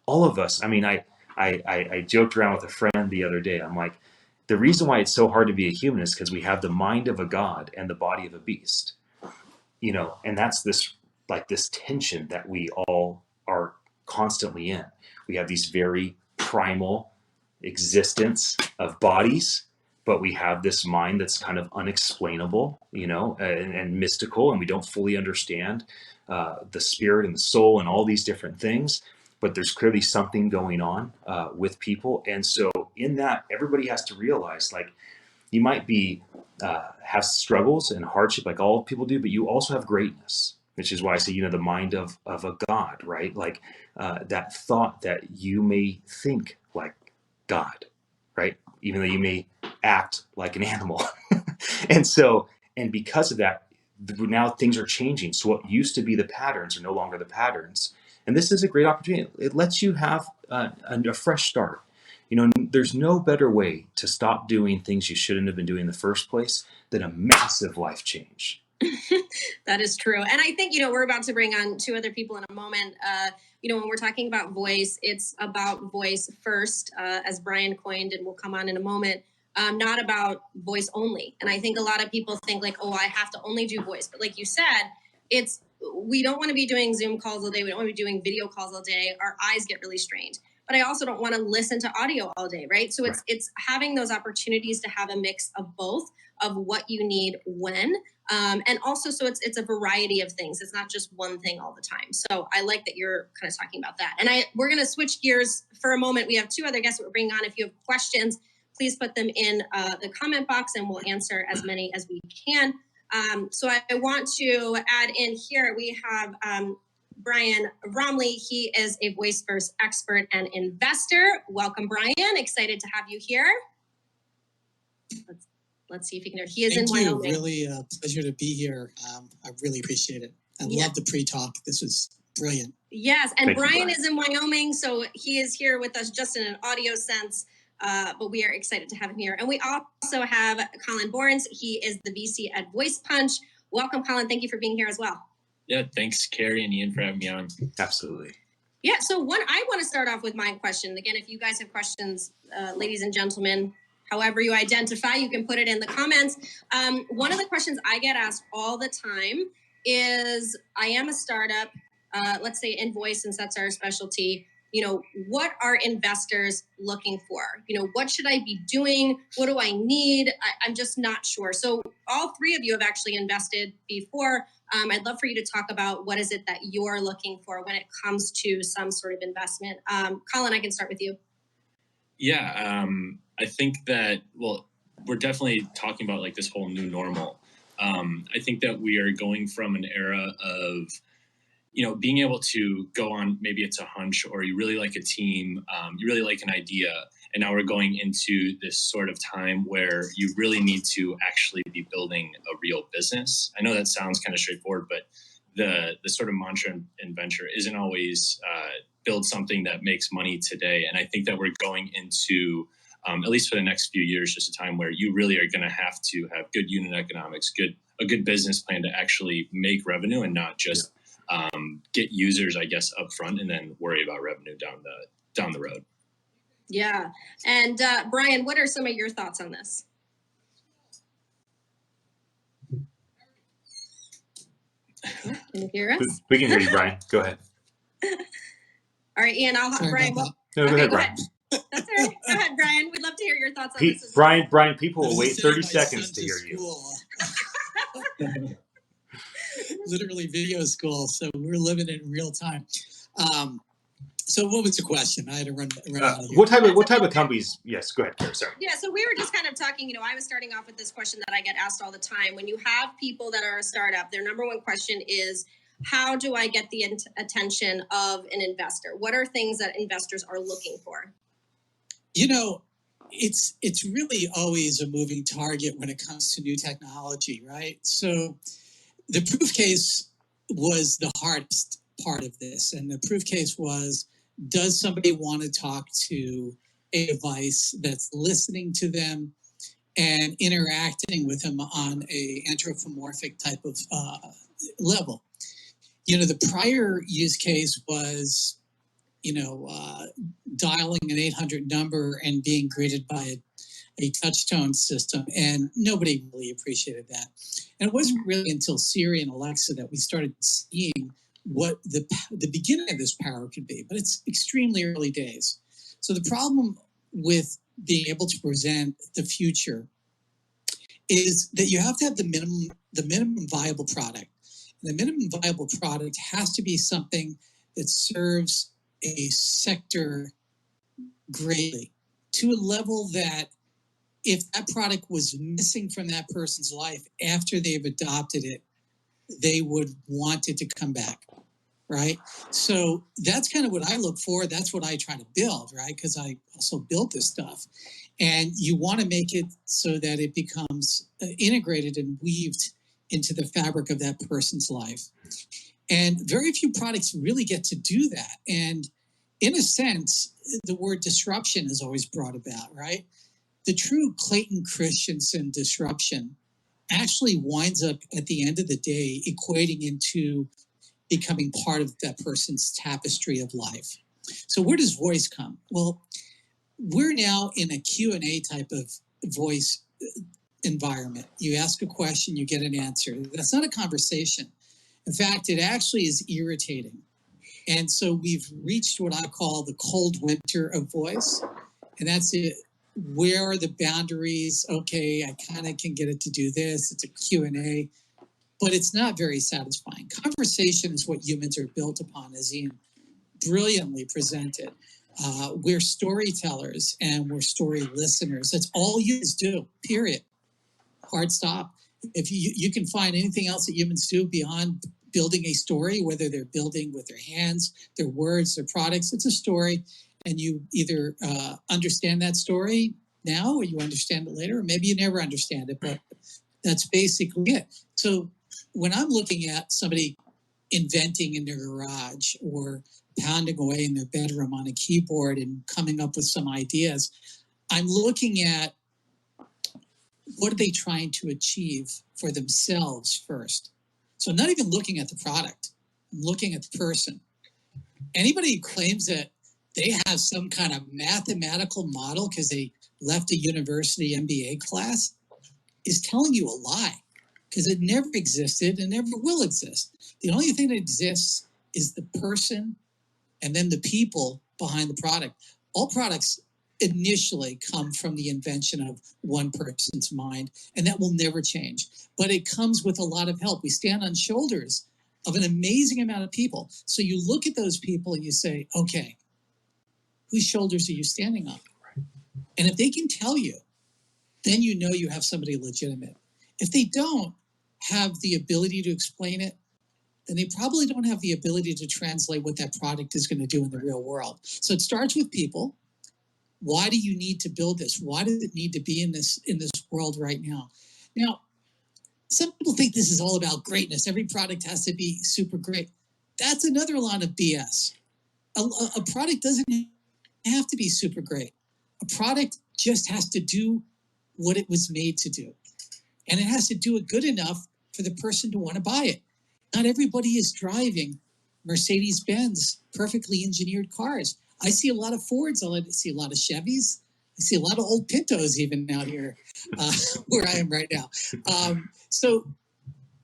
All of us. I mean, I joked around with a friend the other day. I'm like, the reason why it's so hard to be a human is because we have the mind of a god and the body of a beast. And that's this tension that we all are constantly in. We have these very primal existence of bodies, but we have this mind that's kind of unexplainable, and mystical, and we don't fully understand the spirit and the soul and all these different things. But there's clearly something going on with people. And so in that, everybody has to realize, like, you might have struggles and hardship like all people do, but you also have greatness, which is why I say, the mind of a god, right? Like that thought that you may think like God, right? Even though you may act like an animal. and because of that, now things are changing. So what used to be the patterns are no longer the patterns. And this is a great opportunity. It lets you have a fresh start. There's no better way to stop doing things you shouldn't have been doing in the first place than a massive life change. That is true. And I think, we're about to bring on 2 other people in a moment. When we're talking about voice, it's about voice first, as Brian coined, and we'll come on in a moment, not about voice only. And I think a lot of people think like, oh, I have to only do voice. But like you said, we don't want to be doing Zoom calls all day. We don't want to be doing video calls all day. Our eyes get really strained. But I also don't want to listen to audio all day, right? So it's having those opportunities to have a mix of both, of what you need when, and also so it's a variety of things. It's not just one thing all the time. So I like that you're kind of talking about that. And we're going to switch gears for a moment. We have two other guests that we're bringing on. If you have questions, please put them in the comment box and we'll answer as many as we can. So I want to add in here, we have Brian Romley. He is a voice first expert and investor. Welcome, Brian. Excited to have you here. Let's see if you can hear. He is in Wyoming. Thank you. Really a pleasure to be here. I really appreciate it. I love the pre-talk. This was brilliant. Yes, and Thank you, Brian is in Wyoming, so he is here with us just in an audio sense. But we are excited to have him here. And we also have Colin Borns. He is the VC at Voice Punch. Welcome, Colin. Thank you for being here as well. Yeah, thanks, Carrie and Ian, for having me on. Absolutely. Yeah, so I want to start off with my question. Again, if you guys have questions, ladies and gentlemen, however you identify, you can put it in the comments. One of the questions I get asked all the time is, I am a startup, let's say in voice, since that's our specialty. What are investors looking for? What should I be doing? What do I need? I'm just not sure. So all three of you have actually invested before. I'd love for you to talk about what is it that you're looking for when it comes to some sort of investment. Colin, I can start with you. Yeah, I think that, we're definitely talking about like this whole new normal. I think that we are going from an era of being able to go on, maybe it's a hunch or you really like a team, you really like an idea. And now we're going into this sort of time where you really need to actually be building a real business. I know that sounds kind of straightforward, but the sort of mantra in venture isn't always build something that makes money today. And I think that we're going into, at least for the next few years, just a time where you really are going to have to have good unit economics, a good business plan to actually make revenue and not just get users, I guess, up front and then worry about revenue down the road. Yeah. And Brian, what are some of your thoughts on this? Can you hear us? We can hear you, Brian. Go ahead. All right, Ian, Brian. No, go ahead, Brian. That's all right. Go ahead, Brian. We'd love to hear your thoughts on this. Brian, people will wait 30 seconds to hear you. Literally video school, so we're living it in real time. So what was the question? I had to run out of here. What type of companies? Yes, go ahead, Kara, sorry. Yeah, so we were just kind of talking, I was starting off with this question that I get asked all the time. When you have people that are a startup, their number one question is, how do I get the attention of an investor? What are things that investors are looking for? It's really always a moving target when it comes to new technology, right? So the proof case was the hardest part of this. And the proof case was, does somebody want to talk to a device that's listening to them and interacting with them on a anthropomorphic type of level? The prior use case was, dialing an 800 number and being greeted by a touch tone system, and nobody really appreciated that. And it wasn't really until Siri and Alexa that we started seeing what the beginning of this power could be, but it's extremely early days. So the problem with being able to present the future is that you have to have the minimum viable product. And the minimum viable product has to be something that serves a sector greatly, to a level that if that product was missing from that person's life after they've adopted it, they would want it to come back, right? So that's kind of what I look for. That's what I try to build, right? Because I also built this stuff. And you want to make it so that it becomes integrated and weaved into the fabric of that person's life. And very few products really get to do that. And in a sense, the word disruption is always brought about, right? The true Clayton Christensen disruption actually winds up at the end of the day equating into becoming part of that person's tapestry of life. So where does voice come? Well, we're now in a Q&A type of voice environment. You ask a question, you get an answer. That's not a conversation. In fact, it actually is irritating. And so we've reached what I call the cold winter of voice. And that's it. Where are the boundaries? Okay, I kind of can get it to do this. It's a Q&A, but it's not very satisfying. Conversation is what humans are built upon, as Ian brilliantly presented. We're storytellers and we're story listeners. That's all humans do, period. Hard stop. If you can find anything else that humans do beyond building a story, whether they're building with their hands, their words, their products, it's a story. And you either understand that story now or you understand it later, or maybe you never understand it, but that's basically it. So when I'm looking at somebody inventing in their garage or pounding away in their bedroom on a keyboard and coming up with some ideas, I'm looking at what are they trying to achieve for themselves first. So I'm not even looking at the product. I'm looking at the person. Anybody who claims that they have some kind of mathematical model because they left a university MBA class is telling you a lie, because it never existed and never will exist. The only thing that exists is the person and then the people behind the product. All products initially come from the invention of one person's mind, and that will never change. But it comes with a lot of help. We stand on shoulders of an amazing amount of people. So you look at those people and you say, okay, whose shoulders are you standing on? And if they can tell you, then you know you have somebody legitimate. If they don't have the ability to explain it, then they probably don't have the ability to translate what that product is going to do in the real world. So it starts with people. Why do you need to build this? Why does it need to be in this world right now? Now, some people think this is all about greatness. Every product has to be super great. That's another lot of BS. A product doesn't have to be super great. A product just has to do what it was made to do. And it has to do it good enough for the person to want to buy it. Not everybody is driving Mercedes-Benz perfectly engineered cars. I see a lot of Fords. I see a lot of Chevys. I see a lot of old Pintos even out here where I am right now. So,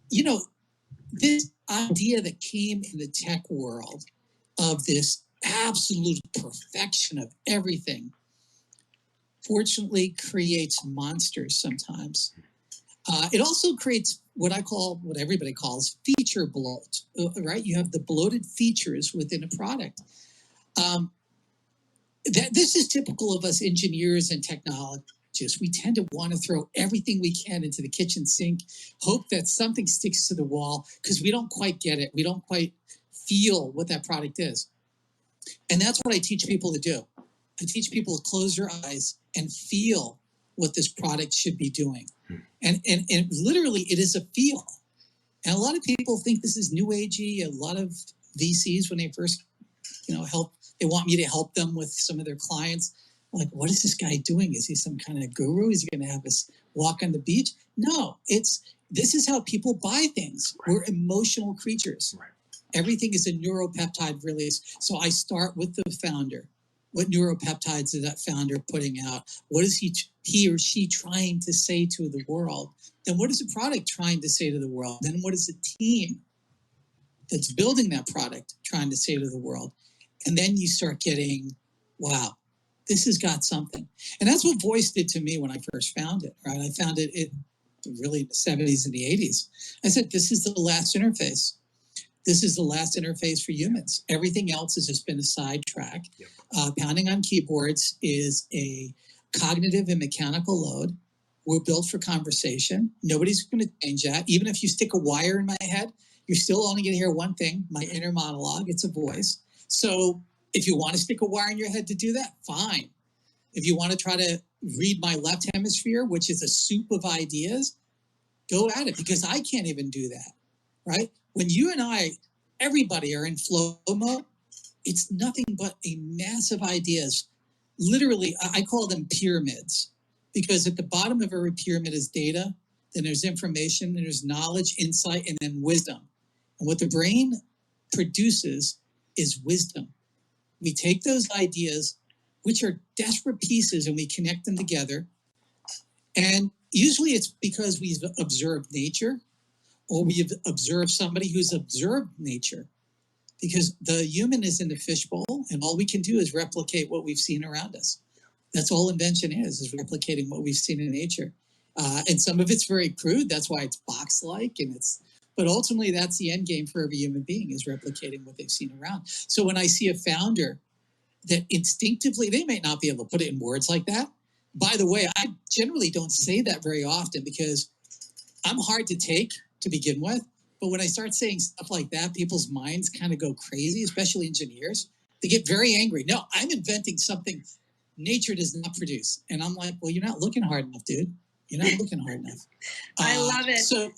you know, this idea that came in the tech world of this absolute perfection of everything, fortunately creates monsters sometimes. It also creates what everybody calls feature bloat, right? You have the bloated features within a product. This is typical of us engineers and technologists. We tend to want to throw everything we can into the kitchen sink, hope that something sticks to the wall because we don't quite get it. We don't quite feel what that product is. And that's what I teach people to do. I teach people to close your eyes and feel what this product should be doing. And literally it is a feel. And a lot of people think this is new agey. A lot of VCs, when they first, they want me to help them with some of their clients. I'm like, what is this guy doing? Is he some kind of guru? Is he going to have us walk on the beach? No, this is how people buy things. Right. We're emotional creatures. Right. Everything is a neuropeptide release. So I start with the founder. What neuropeptides is that founder putting out? What is he or she trying to say to the world? Then what is the product trying to say to the world? Then what is the team that's building that product trying to say to the world? And then you start getting, wow, this has got something. And that's what voice did to me when I first found it, right? I found it really in the 70s and the 80s. I said, this is the last interface. This is the last interface for humans. Everything else has just been a sidetrack. Yep. Pounding on keyboards is a cognitive and mechanical load. We're built for conversation. Nobody's going to change that. Even if you stick a wire in my head, you're still only going to hear one thing, my inner monologue. It's a voice. So if you want to stick a wire in your head to do that, fine. If you want to try to read my left hemisphere, which is a soup of ideas, go at it, because I can't even do that, right? When you and I, everybody are in flow mode, it's nothing but a massive ideas. Literally, I call them pyramids, because at the bottom of every pyramid is data, then there's information, then there's knowledge, insight, and then wisdom. And what the brain produces is wisdom. We take those ideas, which are desperate pieces, and we connect them together. And usually it's because we've observed nature, or we've observed somebody who's observed nature. Because the human is in the fishbowl, and all we can do is replicate what we've seen around us. That's all invention is replicating what we've seen in nature. And some of it's very crude. That's why it's box-like, but ultimately that's the end game for every human being, is replicating what they've seen around. So when I see a founder that instinctively, they may not be able to put it in words like that. By the way, I generally don't say that very often because I'm hard to take to begin with. But when I start saying stuff like that, people's minds kind of go crazy, especially engineers. They get very angry. No, I'm inventing something nature does not produce. And I'm like, well, you're not looking hard enough, dude. You're not looking hard enough. I love it. So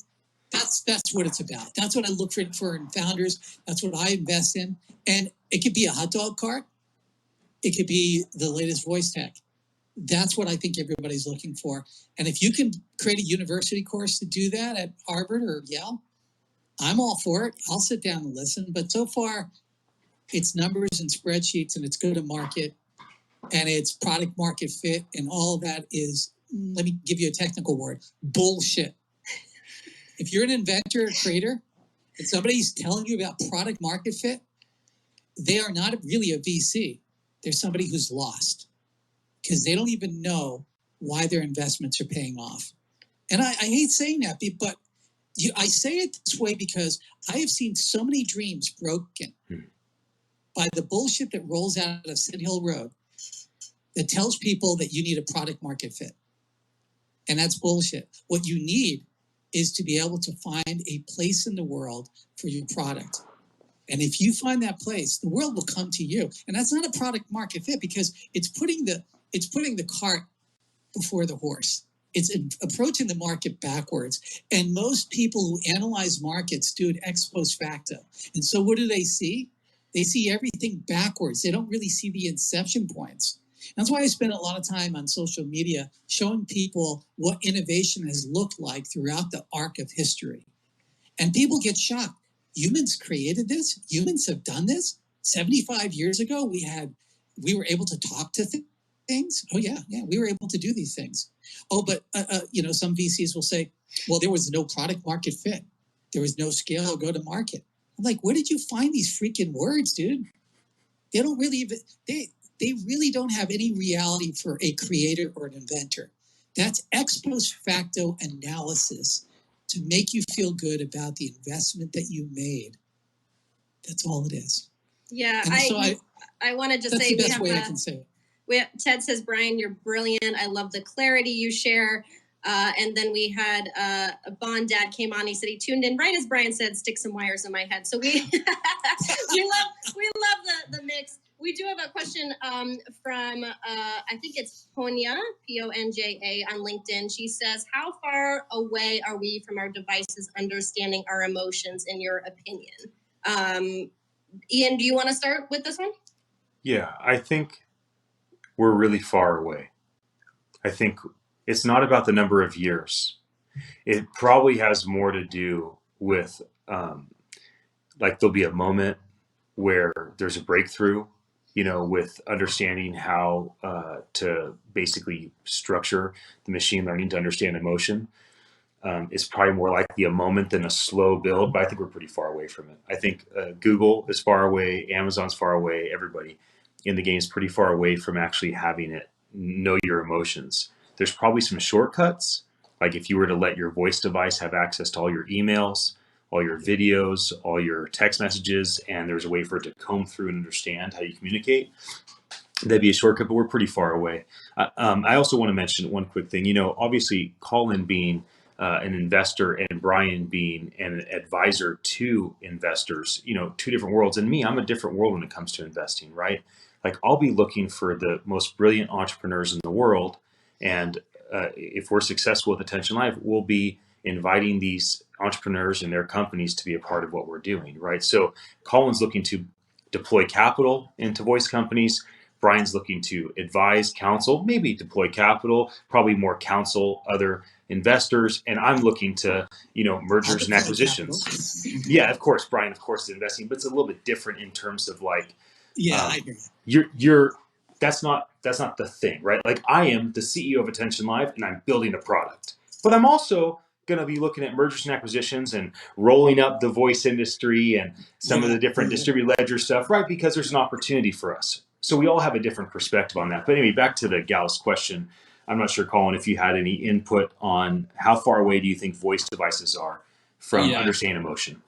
that's what it's about. That's what I look for in founders. That's what I invest in. And it could be a hot dog cart. It could be the latest voice tech. That's what I think everybody's looking for. And if you can create a university course to do that at Harvard or Yale, I'm all for it. I'll sit down and listen. But so far, it's numbers and spreadsheets, and it's go to market, and it's product market fit, and all of that is, let me give you a technical word, bullshit. If you're an inventor, a creator, and somebody's telling you about product market fit, they are not really a VC. They're somebody who's lost because they don't even know why their investments are paying off. And I hate saying that, but I say it this way because I have seen so many dreams broken by the bullshit that rolls out of Sid Hill Road that tells people that you need a product market fit. And that's bullshit. What you need is to be able to find a place in the world for your product. And if you find that place, the world will come to you. And that's not a product market fit because it's putting the cart before the horse. It's approaching the market backwards. And most people who analyze markets do it ex post facto. And so what do they see? They see everything backwards. They don't really see the inception points. That's why I spend a lot of time on social media showing people what innovation has looked like throughout the arc of history. And people get shocked. Humans created this? Humans have done this? 75 years ago, we were able to talk to things? Oh, yeah, we were able to do these things. Oh, but, some VCs will say, well, there was no product market fit. There was no scale or go to market. I'm like, where did you find these freaking words, dude? They don't really even, they really don't have any reality for a creator or an inventor. That's ex post facto analysis to make you feel good about the investment that you made. That's all it is. Yeah, so I wanted to that's say the best way I can say it. Ted says, Brian, you're brilliant. I love the clarity you share. And then we had a Bond dad came on. He said he tuned in right as Brian said, stick some wires in my head. So we we love the mix. We do have a question from I think it's Ponya, Ponja on LinkedIn. She says, how far away are we from our devices understanding our emotions, in your opinion? Ian, do you want to start with this one? Yeah, I think we're really far away. I think it's not about the number of years. It probably has more to do with like there'll be a moment where there's a breakthrough, with understanding how to basically structure the machine learning to understand emotion. It's probably more likely a moment than a slow build, but I think we're pretty far away from it. I think Google is far away, Amazon's far away, everybody in the game is pretty far away from actually having it know your emotions. There's probably some shortcuts, like if you were to let your voice device have access to all your emails, all your videos, all your text messages, and there's a way for it to comb through and understand how you communicate. That'd be a shortcut, but we're pretty far away. I also want to mention one quick thing. Obviously, Colin being an investor and Brian being an advisor to investors, two different worlds. And me, I'm a different world when it comes to investing, right? Like I'll be looking for the most brilliant entrepreneurs in the world. And if we're successful with Attention.live, we'll be inviting these entrepreneurs and their companies to be a part of what we're doing, right? So Colin's looking to deploy capital into voice companies. Brian's looking to advise, counsel, maybe deploy capital, probably more counsel other investors. And I'm looking to, mergers and acquisitions. Yeah, of course, Brian, of course, is investing, but it's a little bit different in terms of like, I agree. You're that's not the thing, right? Like I am the CEO of Attention.live and I'm building a product, but I'm also going to be looking at mergers and acquisitions and rolling up the voice industry and some of the different distributed ledger stuff, right? Because there's an opportunity for us. So we all have a different perspective on that. But anyway, back to the gal's question. I'm not sure, Colin, if you had any input on how far away do you think voice devices are from understanding emotion?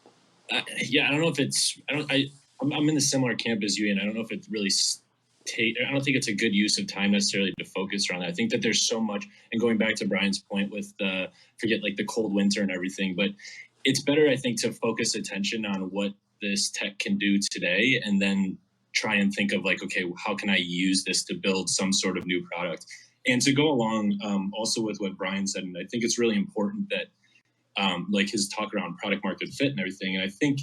I don't know if it's. I'm in a similar camp as you, and I don't know if it really. I don't think it's a good use of time necessarily to focus around that. I think that there's so much, and going back to Brian's point with forget like the cold winter and everything, but it's better, I think, to focus attention on what this tech can do today, and then try and think of like, okay, how can I use this to build some sort of new product? And to go along also with what Brian said, and I think it's really important that like his talk around product market fit and everything. And I think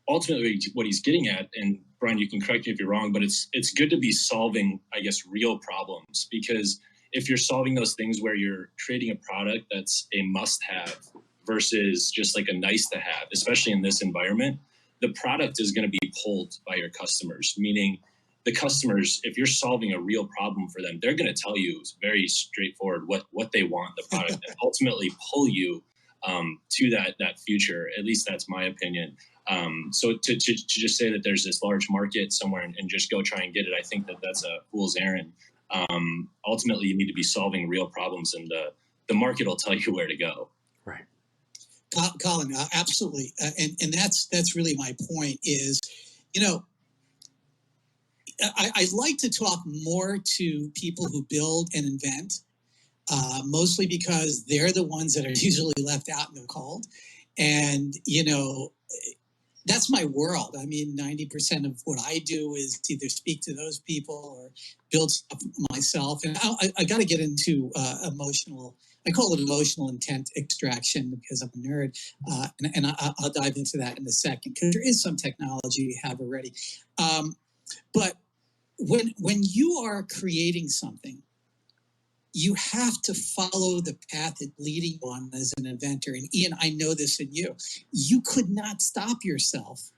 ultimately what he's getting at, and Brian, you can correct me if you're wrong, but it's good to be solving, I guess, real problems, because if you're solving those things where you're creating a product that's a must-have versus just like a nice-to-have, especially in this environment, the product is going to be pulled by your customers, meaning the customers, if you're solving a real problem for them, they're going to tell you very straightforward what they want the product and ultimately pull you to that future. At least that's my opinion. So to just say that there's this large market somewhere and just go try and get it, I think that's a fool's errand. Ultimately, you need to be solving real problems, and the market will tell you where to go. Right. Colin, absolutely. And that's really my point is, I'd like to talk more to people who build and invent, mostly because they're the ones that are usually left out in the cold. And, that's my world. I mean, 90% of what I do is either speak to those people or build stuff myself. And I got to get into I call it emotional intent extraction because I'm a nerd. And I'll dive into that in a second because there is some technology we have already. But when you are creating something, you have to follow the path it's leading on as an inventor. And Ian, I know this in you. You could not stop yourself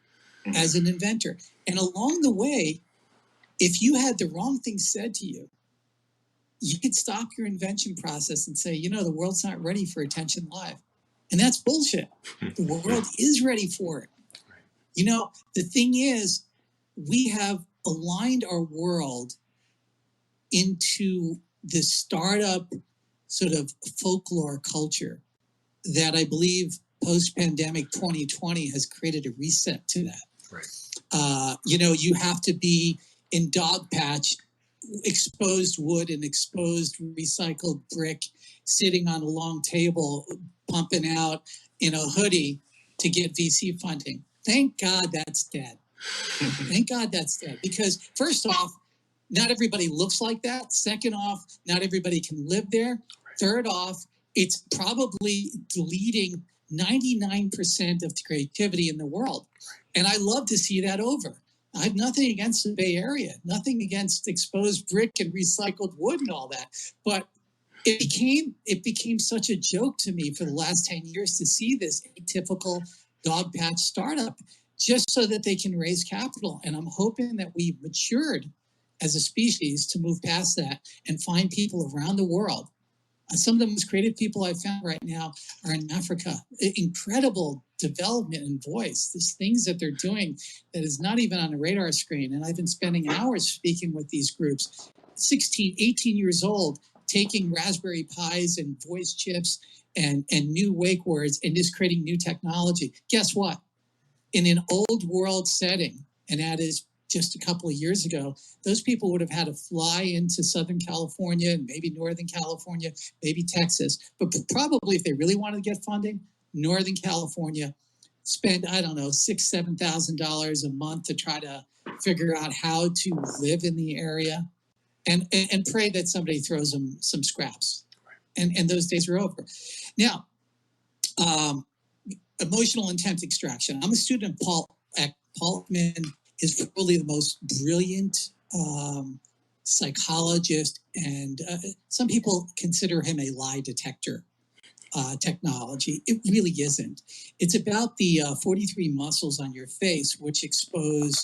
as an inventor. And along the way, if you had the wrong thing said to you, you could stop your invention process and say, the world's not ready for attention live. And that's bullshit. The world is ready for it. The thing is, we have aligned our world into this startup sort of folklore culture that I believe post-pandemic 2020 has created a reset to that. Right. You have to be in dog patch, exposed wood and exposed recycled brick, sitting on a long table, pumping out in a hoodie to get VC funding. Thank God that's dead. Thank God that's dead. Because first off, not everybody looks like that. Second off, not everybody can live there. Third off, it's probably deleting 99% of the creativity in the world. And I love to see that over. I have nothing against the Bay Area, nothing against exposed brick and recycled wood and all that. But it became such a joke to me for the last 10 years to see this atypical dog patch startup just so that they can raise capital. And I'm hoping that we've matured as a species to move past that and find people around the world. Some of the most creative people I've found right now are in Africa. Incredible development in voice. There's things that they're doing that is not even on a radar screen. And I've been spending hours speaking with these groups, 16, 18 years old, taking Raspberry Pis and voice chips and new wake words and just creating new technology. Guess what? In an old world setting, and that is just a couple of years ago, those people would have had to fly into Southern California and maybe Northern California, maybe Texas. But probably if they really wanted to get funding, Northern California, spend, I don't know, $6,000, $7,000 a month to try to figure out how to live in the area and pray that somebody throws them some scraps. And those days are over. Now, emotional intent extraction. I'm a student of Paul Ekman is probably the most brilliant psychologist, and some people consider him a lie detector technology. It really isn't. It's about the 43 muscles on your face, which expose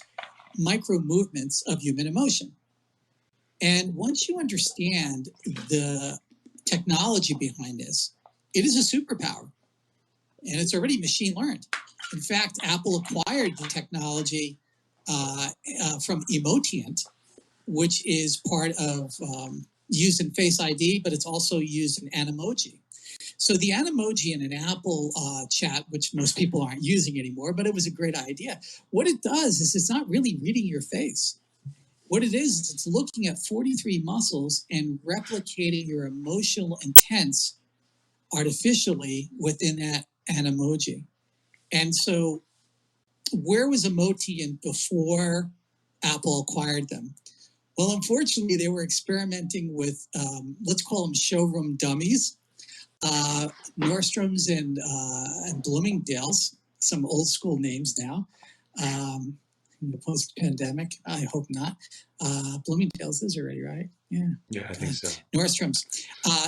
micro movements of human emotion. And once you understand the technology behind this, it is a superpower. and it's already machine learned. In fact, Apple acquired the technology from Emotiant, which is part of used in Face ID, but it's also used in Animoji. So the Animoji in an Apple chat, which most people aren't using anymore, but it was a great idea. What it does is it's not really reading your face. What it is it's looking at 43 muscles and replicating your emotional intents artificially within that Animoji. And so where was Emotiant before Apple acquired them? Well, unfortunately, they were experimenting with, let's call them showroom dummies, Nordstrom's and Bloomingdale's, some old school names now. In the post-pandemic, I hope not. Bloomingdale's is already, right? Yeah. Yeah, I think so. Nordstrom's.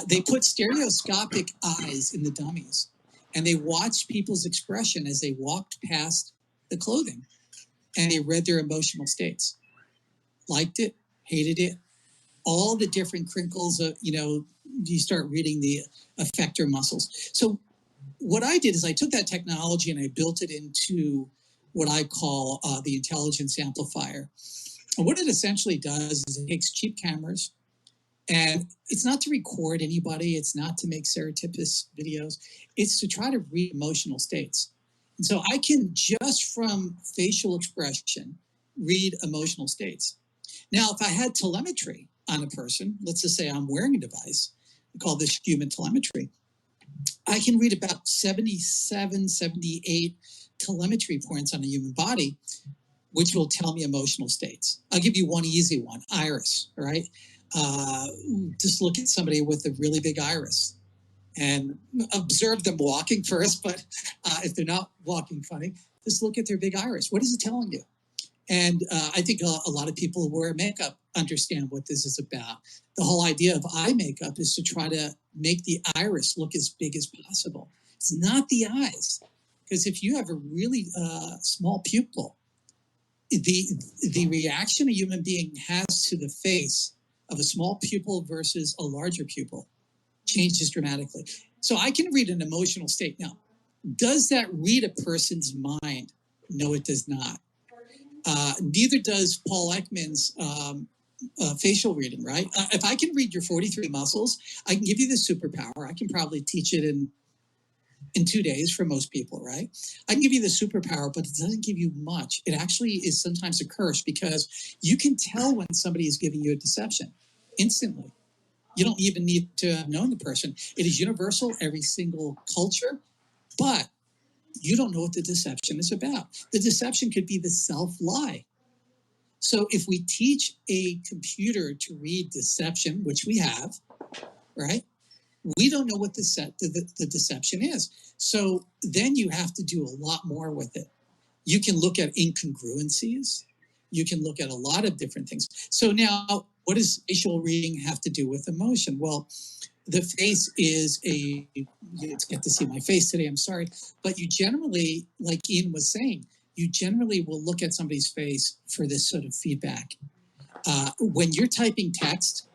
They put stereoscopic eyes in the dummies, and they watched people's expression as they walked past the clothing, and they read their emotional states. Liked it, hated it, all the different crinkles of, you start reading the effector muscles. So what I did is I took that technology and I built it into what I call the intelligence amplifier. And what it essentially does is it takes cheap cameras, and it's not to record anybody. It's not to make serendipitous videos. It's to try to read emotional states. And so I can, just from facial expression, read emotional states. Now, if I had telemetry on a person, let's just say I'm wearing a device, we call this human telemetry, I can read about 77, 78 telemetry points on a human body, which will tell me emotional states. I'll give you one easy one, iris, right? Just look at somebody with a really big iris and observe them walking first, but if they're not walking funny, just look at their big iris. What is it telling you? And I think a lot of people who wear makeup understand what this is about. The whole idea of eye makeup is to try to make the iris look as big as possible. It's not the eyes, because if you have a really small pupil, the reaction a human being has to the face of a small pupil versus a larger pupil changes dramatically. So I can read an emotional state. Now, does that read a person's mind? No, it does not. Neither does Paul Ekman's facial reading, right? If I can read your 43 muscles, I can give you the superpower. I can probably teach it in 2 days for most people, right? I can give you the superpower, but it doesn't give you much. It actually is sometimes a curse, because you can tell when somebody is giving you a deception instantly. You don't even need to have known the person. It is universal, every single culture, but you don't know what the deception is about. The deception could be the self-lie. So if we teach a computer to read deception, which we have, right? We don't know what the deception is. So then you have to do a lot more with it. You can look at incongruencies. You can look at a lot of different things. So now, what does facial reading have to do with emotion? Well, the face is you get to see my face today, I'm sorry. But you generally, like Ian was saying, you generally will look at somebody's face for this sort of feedback. When you're typing text,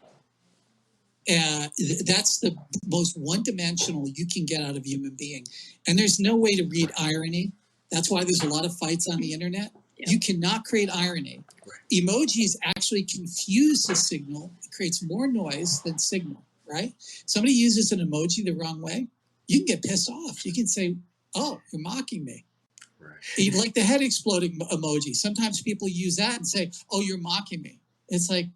that's the most one-dimensional you can get out of a human being. And there's no way to read irony. That's why there's a lot of fights on the internet. Yeah. You cannot create irony. Right. Emojis actually confuse the signal. It creates more noise than signal, right? Somebody uses an emoji the wrong way, you can get pissed off. You can say, oh, you're mocking me. Right. Like the head exploding emoji. Sometimes people use that and say, oh, you're mocking me. It's like,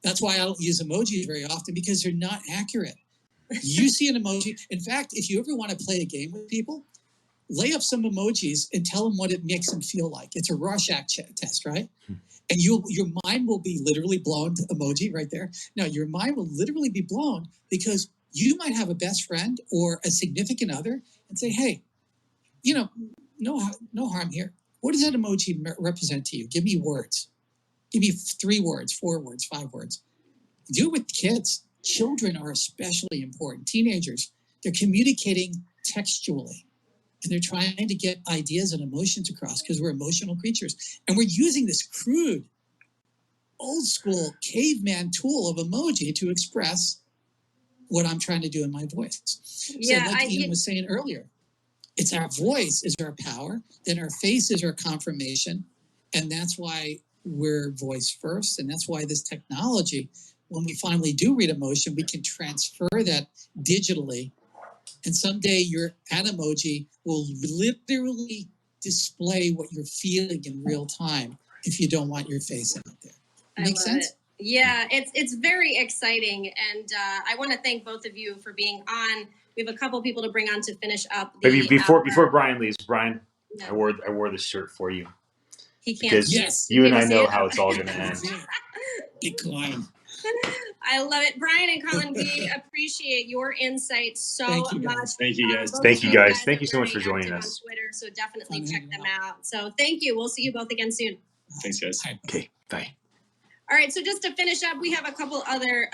that's why I don't use emojis very often, because they're not accurate. You see an emoji. In fact, if you ever want to play a game with people, lay up some emojis and tell them what it makes them feel like. It's a Rorschach test, right? And your mind will be literally blown. Emoji right there. Now, your mind will literally be blown, because you might have a best friend or a significant other and say, hey, no harm here. What does that emoji represent to you? Give me words. Give me 3 words, 4 words, 5 words. Do it with kids. Children are especially important. Teenagers, they're communicating textually, and they're trying to get ideas and emotions across, because we're emotional creatures. And we're using this crude, old school caveman tool of emoji to express what I'm trying to do in my voice. Yeah, so like Ian was saying earlier, It's our voice is our power, then our face is our confirmation. And that's why we're voice first. And that's why this technology, when we finally do read emotion, we can transfer that digitally. And someday your emoji will literally display what you're feeling in real time if you don't want your face out there. Make sense? It. Yeah, it's very exciting, and I want to thank both of you for being on. We have a couple people to bring on to finish up. Maybe before Brian leaves, Brian, Yeah. I wore this shirt for you. He can't. Because yes, you and I know how it's all going to end. Decline. I love it. Brian and Colin, we appreciate your insight so much. Thank you, guys. Thank you, guys. Thank are you so much for very joining active us. on Twitter, so definitely check them out. So thank you. We'll see you both again soon. Thanks, guys. Okay, bye. All right, so just to finish up, we have a couple other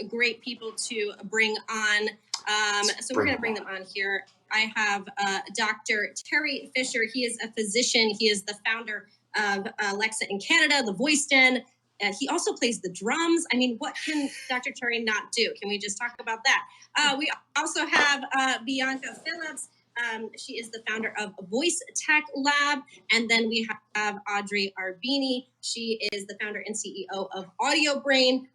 great people to bring on. So we're going to bring them on here. I have Dr. Terry Fisher. He is a physician. He is the founder of Alexa in Canada, the Voice Den. He also plays the drums. I mean, what can Dr. Terry not do? Can we just talk about that? We also have Bianca Phillips. She is the founder of Voice Tech Lab. And then we have Audrey Arbini. She is the founder and CEO of Audio Brain.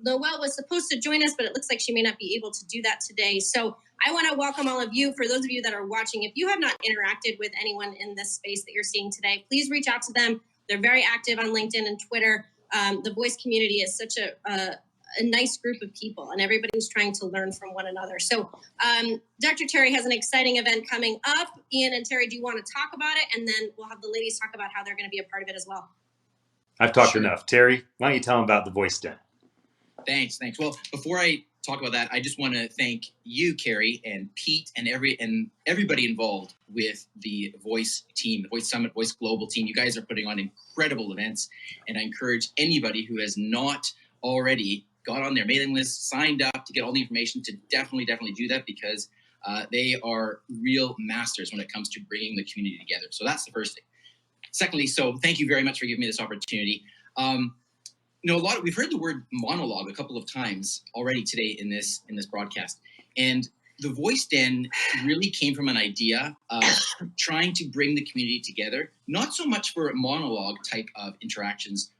Noelle was supposed to join us, but it looks like she may not be able to do that today. So I want to welcome all of you. For those of you that are watching, if you have not interacted with anyone in this space that you're seeing today, please reach out to them. They're very active on LinkedIn and Twitter. The voice community is such a nice group of people, and everybody's trying to learn from one another. So Dr. Terry has an exciting event coming up. Ian and Terry, do you want to talk about it? And then we'll have the ladies talk about how they're going to be a part of it as well. I've talked enough. Terry, why don't you tell them about the Voice Den? Thanks. Well, before I talk about that, I just want to thank you, Carrie, and Pete, and everybody involved with the Voice team, the Voice Summit, Voice Global team. You guys are putting on incredible events, and I encourage anybody who has not already got on their mailing list, signed up to get all the information, to definitely do that, because they are real masters when it comes to bringing the community together. So that's the first thing. Secondly, so thank you very much for giving me this opportunity. We've heard the word monologue a couple of times already today in this broadcast, and the Voice Den really came from an idea of trying to bring the community together, not so much for monologue type of interactions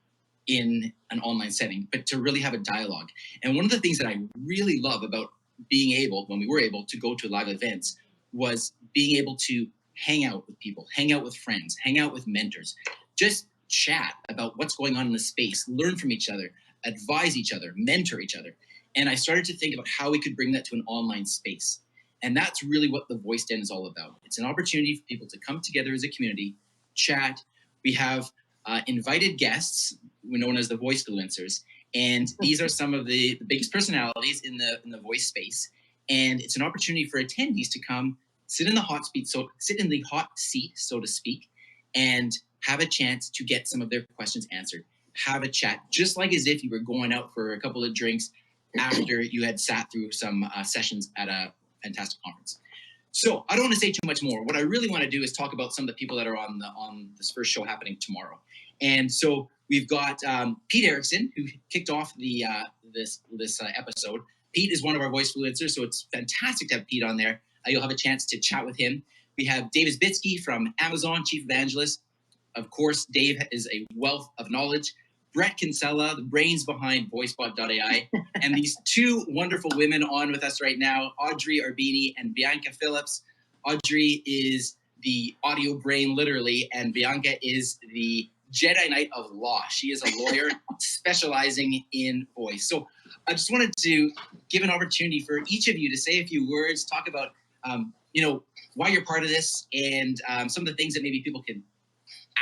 in an online setting, but to really have a dialogue. And one of the things that I really love about when we were able to go to live events, was being able to hang out with people, hang out with friends, hang out with mentors, just chat about what's going on in the space, learn from each other, advise each other, mentor each other. And I started to think about how we could bring that to an online space. And that's really what the Voice Den is all about. It's an opportunity for people to come together as a community, chat. We have invited guests, known as the voice influencers, and these are some of the biggest personalities in the voice space. And it's an opportunity for attendees to come sit in the hot seat, so to speak, and have a chance to get some of their questions answered. Have a chat, just like as if you were going out for a couple of drinks after you had sat through some sessions at a fantastic conference. So I don't want to say too much more. What I really want to do is talk about some of the people that are on this first show happening tomorrow. And so we've got Pete Erickson, who kicked off this episode. Pete is one of our voice influencers, so it's fantastic to have Pete on there. You'll have a chance to chat with him. We have Dave Isbitsky from Amazon, Chief Evangelist. Of course, Dave is a wealth of knowledge. Brett Kinsella, the brains behind VoiceBot.ai, and these two wonderful women on with us right now, Audrey Arbini and Bianca Phillips. Audrey is the audio brain, literally, and Bianca is the Jedi Knight of Law. She is a lawyer specializing in voice. So I just wanted to give an opportunity for each of you to say a few words, talk about why you're part of this, and some of the things that maybe people can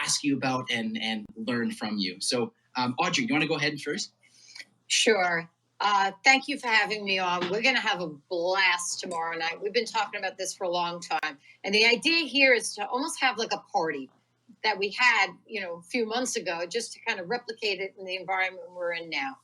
ask you about and learn from you. So Audrey, do you want to go ahead first? Sure. Thank you for having me on. We're going to have a blast tomorrow night. We've been talking about this for a long time. And the idea here is to almost have like a party that we had, a few months ago, just to kind of replicate it in the environment we're in now.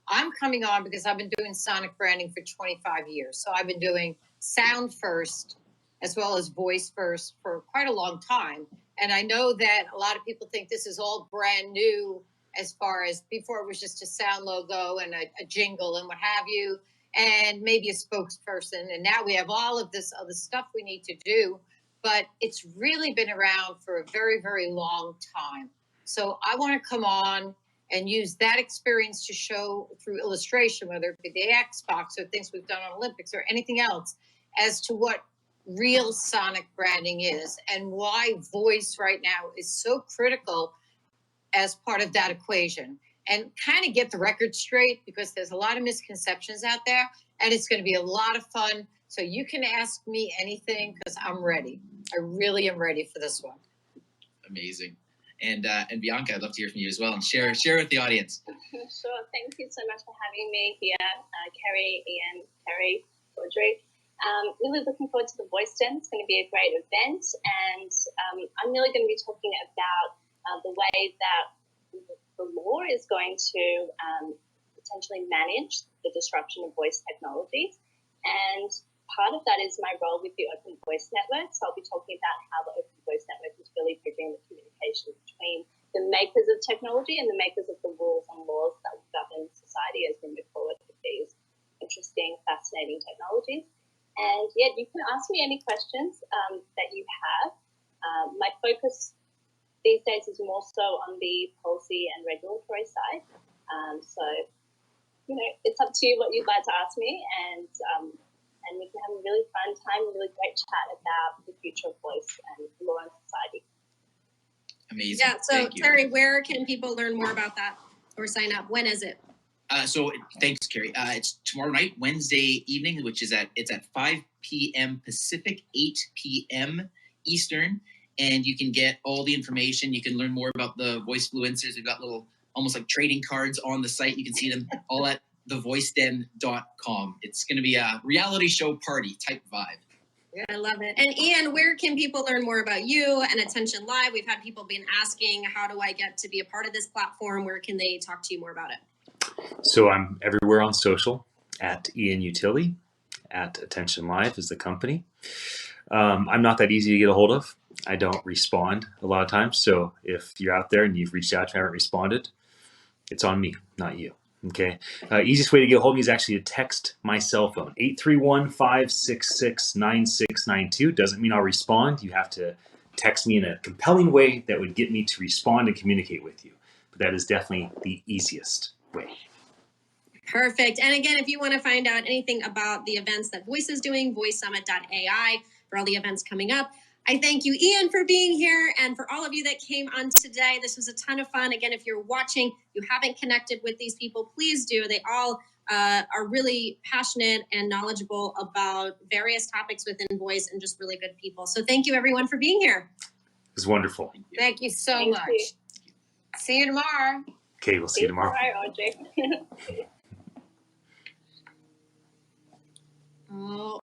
I'm coming on because I've been doing sonic branding for 25 years. So I've been doing sound first as well as voice first for quite a long time. And I know that a lot of people think this is all brand new, as far as before it was just a sound logo and a jingle and what have you, and maybe a spokesperson. And now we have all of this other stuff we need to do. but it's really been around for a very, very long time. So I want to come on and use that experience to show through illustration, whether it be the Xbox or things we've done on Olympics or anything else, as to what real sonic branding is and why voice right now is so critical as part of that equation, and kind of get the record straight, because there's a lot of misconceptions out there, and it's going to be a lot of fun. So you can ask me anything, because I'm ready. I really am ready for this one. Amazing. And Bianca, I'd love to hear from you as well, and share with the audience. Sure. Thank you so much for having me here, Kerry, Ian, Kerry, Audrey. Really looking forward to the Voice Den. It's going to be a great event, and I'm really going to be talking about the way that the law is going to potentially manage the disruption of voice technologies. And part of that is my role with the Open Voice Network. So I'll be talking about how the Open Voice Network is really bridging the communication between the makers of technology and the makers of the rules and laws that will govern society as we move forward with these interesting, fascinating technologies. And yeah, you can ask me any questions that you have. My focus these days is more so on the policy and regulatory side. So, you know, it's up to you what you'd like to ask me, and we can have a really fun time, a really great chat about the future of voice and law and society. Amazing. Yeah, so Terry, where can people learn more about that or sign up? When is it? So thanks, Kerry. It's tomorrow night, Wednesday evening, which is at 5 p.m. Pacific, 8 p.m. Eastern, and you can get all the information. You can learn more about the voice fluencers. We've got little, almost like trading cards on the site. You can see them all at thevoiceden.com. It's going to be a reality show party type vibe. Yeah, I love it. And Ian, where can people learn more about you and Attention Live? We've had people been asking, how do I get to be a part of this platform? Where can they talk to you more about it? So I'm everywhere on social at Ian Utile, at Attention Live is the company. I'm not that easy to get a hold of. I don't respond a lot of times. So if you're out there and you've reached out and haven't responded, it's on me, not you. Okay. Easiest way to get a hold of me is actually to text my cell phone, 831-566-9692. Doesn't mean I'll respond. You have to text me in a compelling way that would get me to respond and communicate with you. But that is definitely the easiest way. Perfect. And again, if you want to find out anything about the events that Voice is doing, voicesummit.ai for all the events coming up. I thank you, Ian, for being here, and for all of you that came on today. This was a ton of fun. Again, if you're watching, you haven't connected with these people, please do. They all are really passionate and knowledgeable about various topics within Voice, and just really good people. So thank you, everyone, for being here. It was wonderful. Thank you so much. See you tomorrow. Okay, we'll see you tomorrow. Audrey. Oh.